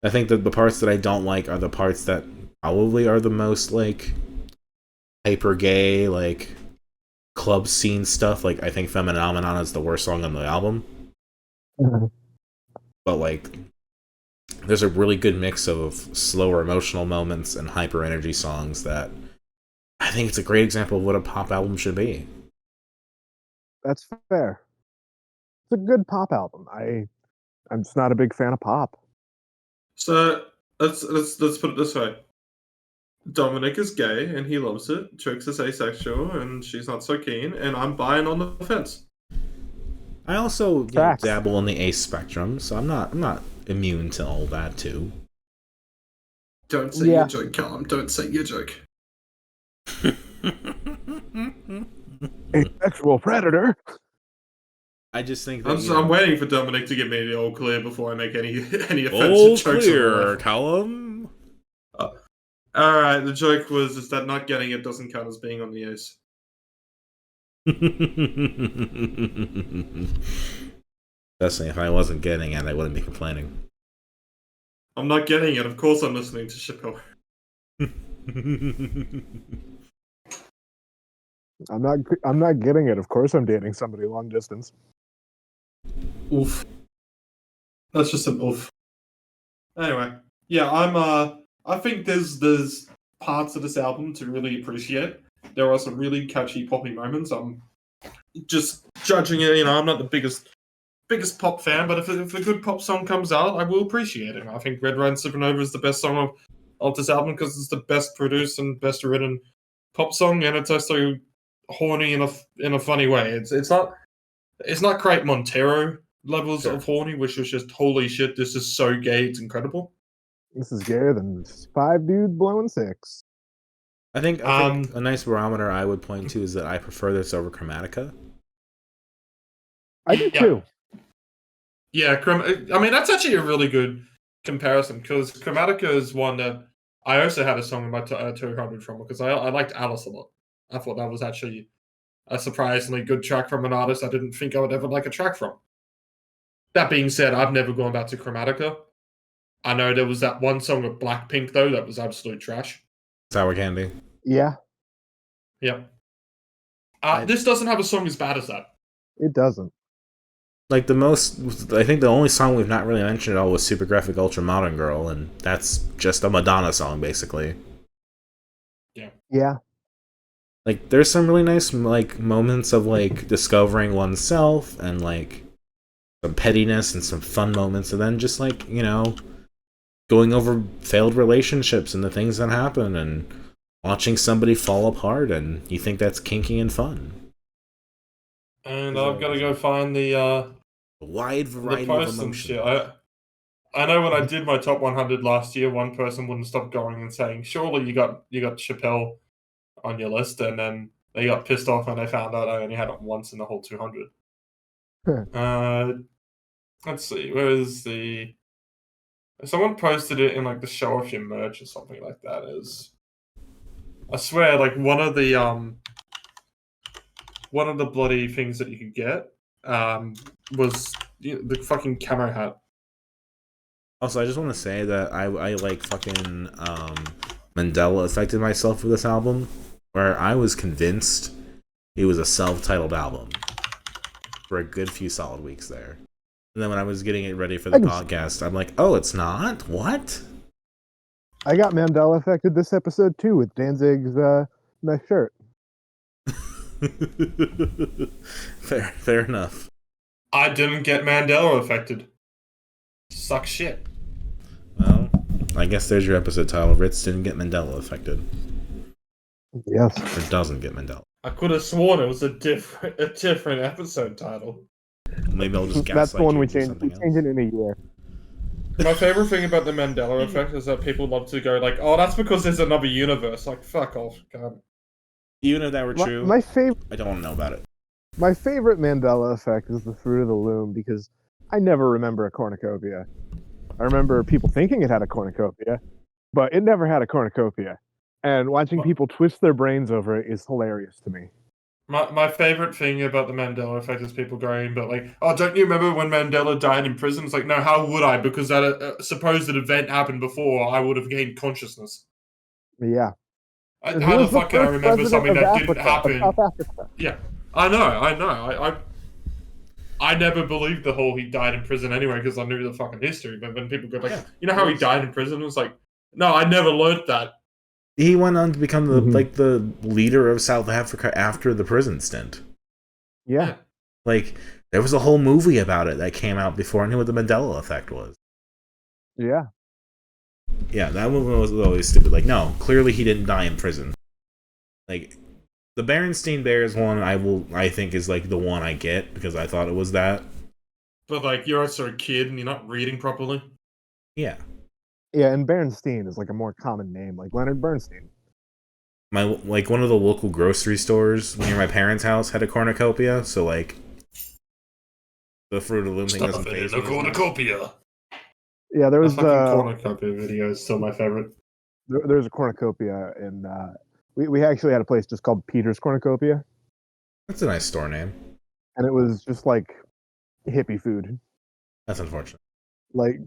I think that the parts that I don't like are the parts that probably are the most like hyper gay, like club scene stuff. Like I think Phenomenon is the worst song on the album. Mm-hmm. But like there's a really good mix of slower emotional moments and hyper energy songs that I think it's a great example of what a pop album should be. That's fair. It's a good pop album. I'm just not a big fan of pop. So let's put it this way. Dominic is gay and he loves it. Trix is asexual and she's not so keen, and I'm buying on the fence. I also dabble in the ace spectrum, so I'm not immune to all that too. Don't say your joke, Callum. Don't say your joke. Asexual predator. I just think that I'm waiting for Dominic to give me the all clear before I make any offensive all jokes. All clear, Callum. Alright, the joke is that not getting it doesn't count as being on the ace. If I wasn't getting it, I wouldn't be complaining. I'm not getting it, of course I'm listening to Chappell. I'm not getting it. Of course I'm dating somebody long distance. Oof. That's just an oof. Anyway, yeah, I think there's parts of this album to really appreciate. There are some really catchy poppy moments. I'm just judging it, I'm not the biggest pop fan, but if a good pop song comes out, I will appreciate it. I think Red Ryan Supernova is the best song of this album because it's the best produced and best written pop song, and it's also horny in a funny way. It's not Craig Montero levels of horny, which was just holy shit, this is so gay, it's incredible. This is gayer than 5 dudes blowing 6. I think a nice barometer I would point to is that I prefer this over Chromatica. I do too. Yeah, I mean, that's actually a really good comparison because Chromatica is one that I also had a song in my 200 from because I liked Alice a lot. I thought that was actually a surprisingly good track from an artist I didn't think I would ever like a track from. That being said, I've never gone back to Chromatica. I know there was that one song of Blackpink, though, that was absolute trash. Sour Candy. Yeah. Yep. This doesn't have a song as bad as that. It doesn't. Like I think the only song we've not really mentioned at all was Super Graphic Ultra Modern Girl, and that's just a Madonna song, basically. Yeah. Yeah. Like, there's some really nice, like, moments of, like, discovering oneself and, like, some pettiness and some fun moments, and then just, like, going over failed relationships and the things that happen and watching somebody fall apart, and you think that's kinky and fun. And I've got to go find the wide variety of emotions. Shit. I know when I did my top 100 last year, one person wouldn't stop going and saying, "Surely you got Chappell on your list," and then they got pissed off when they found out I only had it once in the whole 200. Let's see, where is the? Someone posted it in like the show off your merch or something like that. I swear, like one of the bloody things that you could get was the fucking camo hat. Also, I just want to say that I like fucking Mandela Effect'd myself with this album, where I was convinced it was a self-titled album for a good few solid weeks there. And then when I was getting it ready for the podcast, I'm like, oh, it's not? What? I got Mandela Effect'd this episode too with Danzig's nice shirt. Fair enough. I didn't get Mandela Effect'd. Suck shit. Well, I guess there's your episode title. Ritz didn't get Mandela Effect'd. Yes. Or doesn't get Mandela. I could have sworn it was a different episode title. Maybe I'll just That's the one we changed. We changed it in a year. My favorite thing about the Mandela Effect is that people love to go like, "Oh, that's because there's another universe." Like, fuck off, God. Even if that were true, my favorite. I don't want to know about it. My favorite Mandela Effect is the Fruit of the Loom because I never remember a cornucopia. I remember people thinking it had a cornucopia, but it never had a cornucopia. And watching people twist their brains over it is hilarious to me. My favorite thing about the Mandela Effect is people going, but like, "Oh, don't you remember when Mandela died in prison?" It's like, no, how would I? Because that supposed event happened before I would have gained consciousness. Yeah. How the fuck can I remember something that didn't happen? Yeah, I know. I never believed the whole he died in prison anyway because I knew the fucking history. But when people go like, you know how he died in prison? It was like, no, I never learned that. He went on to become the leader of South Africa after the prison stint. Yeah. Like, there was a whole movie about it that came out before I knew what the Mandela Effect was. Yeah. Yeah, that movie was always stupid. Like, no, clearly he didn't die in prison. Like, the Berenstain Bears one, I think is like the one I get because I thought it was that. But like, you're also a kid and you're not reading properly. Yeah. Yeah, and Bernstein is like a more common name, like Leonard Bernstein. One of the local grocery stores near my parents' house had a cornucopia, so like the Fruit of the Loom thing doesn't phase me. Cornucopia. Yeah, there was cornucopia video is still my favorite. there's a cornucopia in. We actually had a place just called Peter's Cornucopia, That's a nice store name. and it was just like hippie food. That's unfortunate. Like,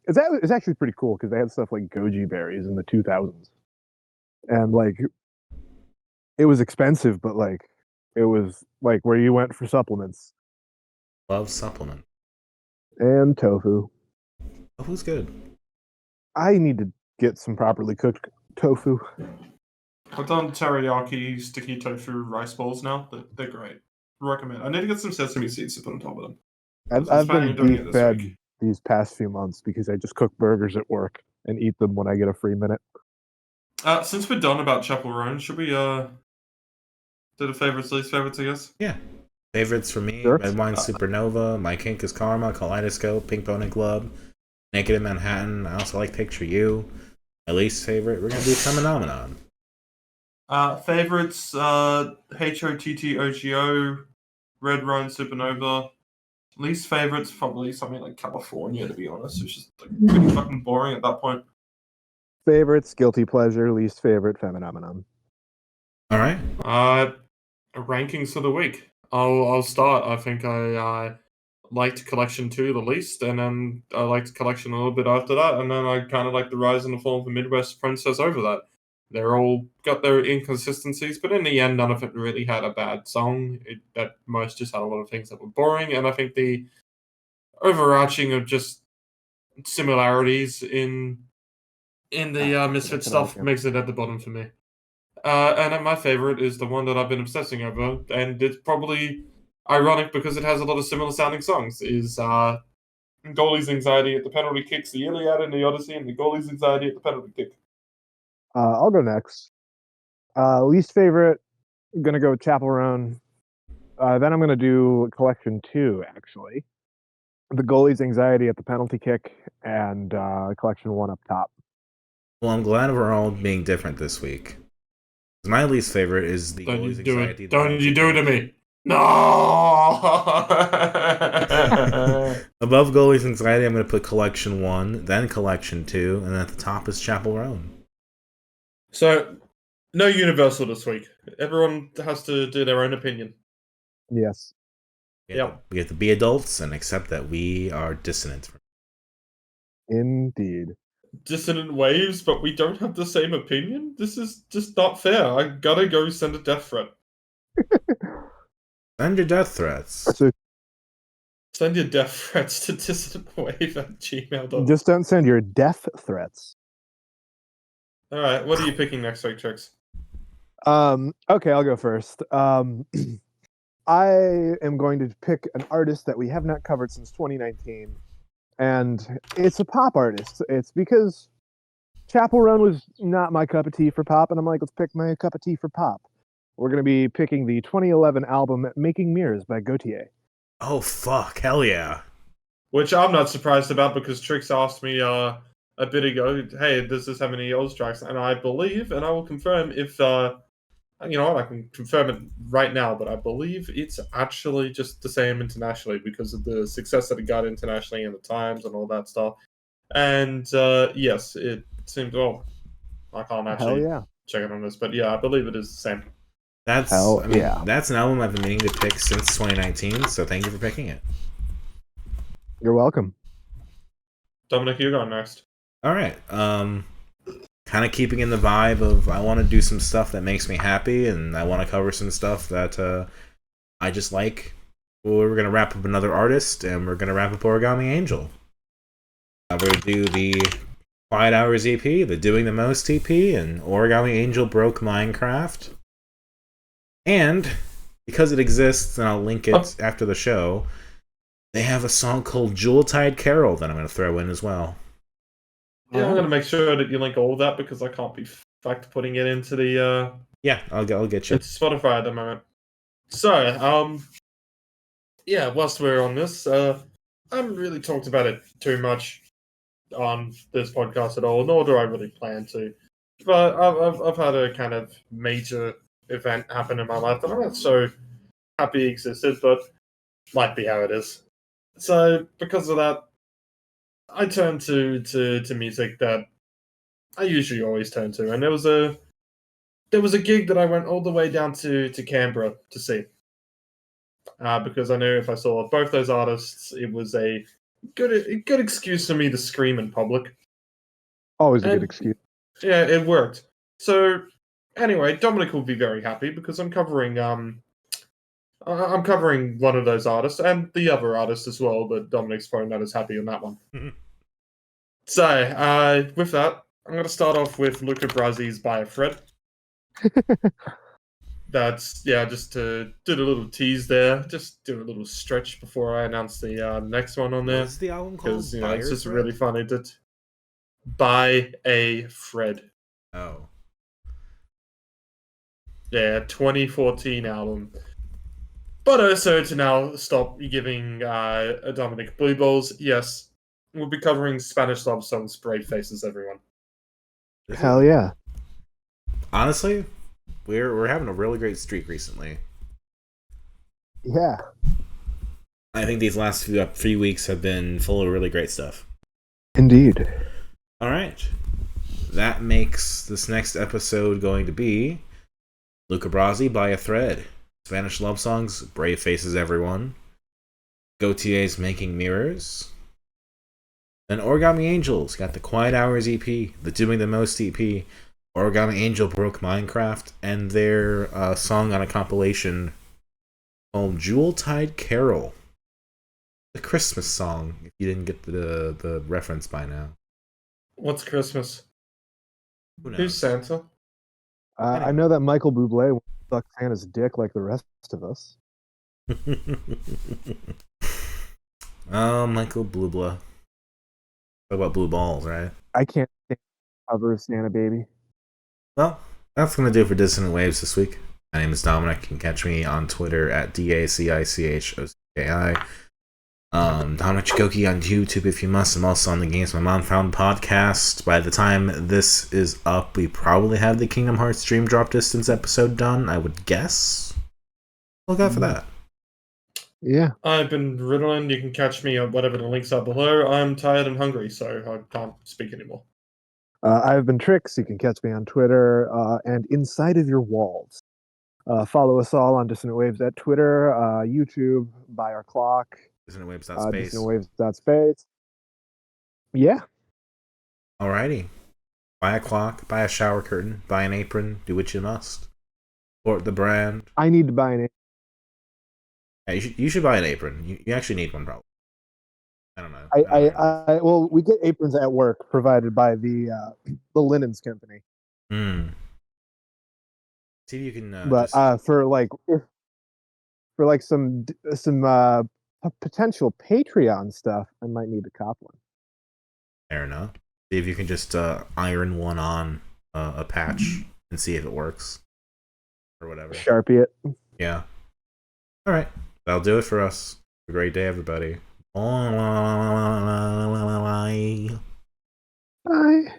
it's actually pretty cool because they had stuff like goji berries in the 2000s, and like, it was expensive, but like, it was like where you went for supplements Love supplement. and tofu. Tofu's good. I need to get some properly cooked tofu. I've done teriyaki sticky tofu rice balls now. They're great. Recommend. I need to get some sesame seeds to put on top of them. I've planning been on doing deep it this fed week. these past few months because I just cook burgers at work and eat them when I get a free minute. Since we're done about Chappell Roan, should we do the favorites, least favorites, I guess? Yeah. Favorites for me, Sure. Red Wine Supernova, My Kink is Karma, Kaleidoscope, Pink Pony Club, Naked in Manhattan. I also like Picture You. My least favorite, we're going to do Phenomenon. Favorites, HOTTOGO, Red Roan Supernova. Least favorites, probably something like California, to be honest. It's just like pretty fucking boring at that point. Favorites, guilty pleasure, least favorite, phenomenon. All right. Rankings for the week. I'll start. I think I liked Collection 2 the least, and then I liked Collection a little bit after that, and then I kind of like the Rise and the Fall of the Midwest Princess over that. They're all got their inconsistencies, but in the end, none of it really had a bad song. That most just had a lot of things that were boring, and I think the overarching of just similarities in the Misfit stuff makes it at the bottom for me. And then my favorite is the one that I've been obsessing over, and it's probably ironic because it has a lot of similar sounding songs, is Goalie's Anxiety at the Penalty Kicks, the Iliad and the Odyssey, and the Goalie's Anxiety at the Penalty Kick. I'll go next. Least favorite, I'm going to go with Chappell Roan. Then I'm going to do Collection 2, actually. The Goalie's Anxiety at the Penalty Kick, and Collection 1 up top. Well, I'm glad we're all being different this week. My least favorite is the Don't Goalie's you do Anxiety. it. Don't you do it to me. No! Above Goalie's Anxiety, I'm going to put Collection 1, then Collection 2, and at the top is Chappell Roan. So, no universal this week. Everyone has to do their own opinion. Yes. We have to be adults and accept that we are dissonant. Indeed. Dissonant Waves, but we don't have the same opinion? This is just not fair. I gotta go send a death threat. Send your death threats. Send your death threats to dissonantwave@gmail.com. Just don't send your death threats. Alright, what are you picking next week, Trix? Okay, I'll go first. I am going to pick an artist that we have not covered since 2019, and it's a pop artist. It's because Chappell Roan was not my cup of tea for pop, and I'm like, let's pick my cup of tea for pop. We're going to be picking the 2011 album Making Mirrors by Gautier. Oh, fuck. Hell yeah. Which I'm not surprised about because Trix asked me a bit ago, hey, does this have any Oz tracks? And I believe, and I will confirm if, you know what, I can confirm it right now, but I believe it's actually just the same internationally because of the success that it got internationally in the Times and all that stuff. And yes, it seems, well, I can't actually check it on this, but yeah, I believe it is the same. That's that's an album I've been meaning to pick since 2019, so thank you for picking it. You're welcome. Dominic, you go next. Alright, kind of keeping in the vibe of I want to do some stuff that makes me happy, and I want to cover some stuff that I just like. Well, we're going to wrap up another artist, and we're going to wrap up Origami Angel. We're going to do the Quiet Hours EP, the Doing the Most EP, and Origami Angel Broke Minecraft. And because it exists, and I'll link it after the show, they have a song called Yuletide Carol that I'm going to throw in as well. Yeah, I'm going to make sure that you link all of that because I can't be fucked putting it into the... Yeah, I'll get you. It's Spotify at the moment. So, yeah, whilst we're on this, I haven't really talked about it too much on this podcast at all, nor do I really plan to. But I've had a kind of major event happen in my life that I'm not so happy existed, but might be how it is. So, because of that, I turned to music that I usually always turn to, and there was a gig that I went all the way down to Canberra to see, because I knew if I saw both those artists, it was a good excuse for me to scream in public. Always a good And excuse. yeah, it worked. So anyway, Dominic will be very happy because I'm covering one of those artists and the other artist as well, but Dominic's probably not as happy on that one. So with that, I'm going to start off with Luca Brasi's By a Thread. That's just to do a little tease there, just do a little stretch before I announce the next one on there. What's the album called? Because it's just really funny to By a Thread. Oh. Yeah, 2014 album. But also to now stop giving Dominic blue balls. Yes, we'll be covering Spanish love songs, Brave Faces, everyone. Hell yeah. Honestly, we're having a really great streak recently. Yeah. I think these last few weeks have been full of really great stuff. Indeed. All right. That makes this next episode going to be Luca Brasi, By a Thread. Spanish love songs, Brave Faces, everyone. Gautier's Making Mirrors. And Origami Angels got the Quiet Hours EP, the Doing the Most EP. Origami Angel broke Minecraft, and their song on a compilation called Jewel-Tide Carol. The Christmas song, if you didn't get the reference by now. What's Christmas? Who knows? Who's Santa? I know that Michael Bublé sucked Santa's dick like the rest of us. Oh, Michael Bublé. Talk about blue balls, right? I can't think cover of Santa Baby. Well, that's going to do it for Dissonant Waves this week. My name is Dominic. You can catch me on Twitter at DACICHOCKI. Dominic Chikoki on YouTube if you must. I'm also on the Games My Mom Found podcast. By the time this is up, we probably have the Kingdom Hearts Dream Drop Distance episode done, I would guess. Look out for that. Yeah. I've been Ritalin. You can catch me on whatever the links are below. I'm tired and hungry, so I can't speak anymore. I've been Trix. You can catch me on Twitter and Inside of Your Walls. Follow us all on Dissonant Waves at Twitter, YouTube, By Our Clock. DissonantWaves.space. DissonantWaves.space. Yeah. Alrighty. Buy a clock, buy a shower curtain, buy an apron, do what you must. Support the brand. I need to buy an apron. Yeah, you should buy an apron. You actually need one, probably. I don't know. Well, we get aprons at work provided by the linens company. See if you can. But for some potential Patreon stuff, I might need to cop one. Fair enough. See if you can just iron one on a patch and see if it works or whatever. Sharpie it. Yeah. All right. That'll do it for us. Have a great day, everybody. Bye. Bye.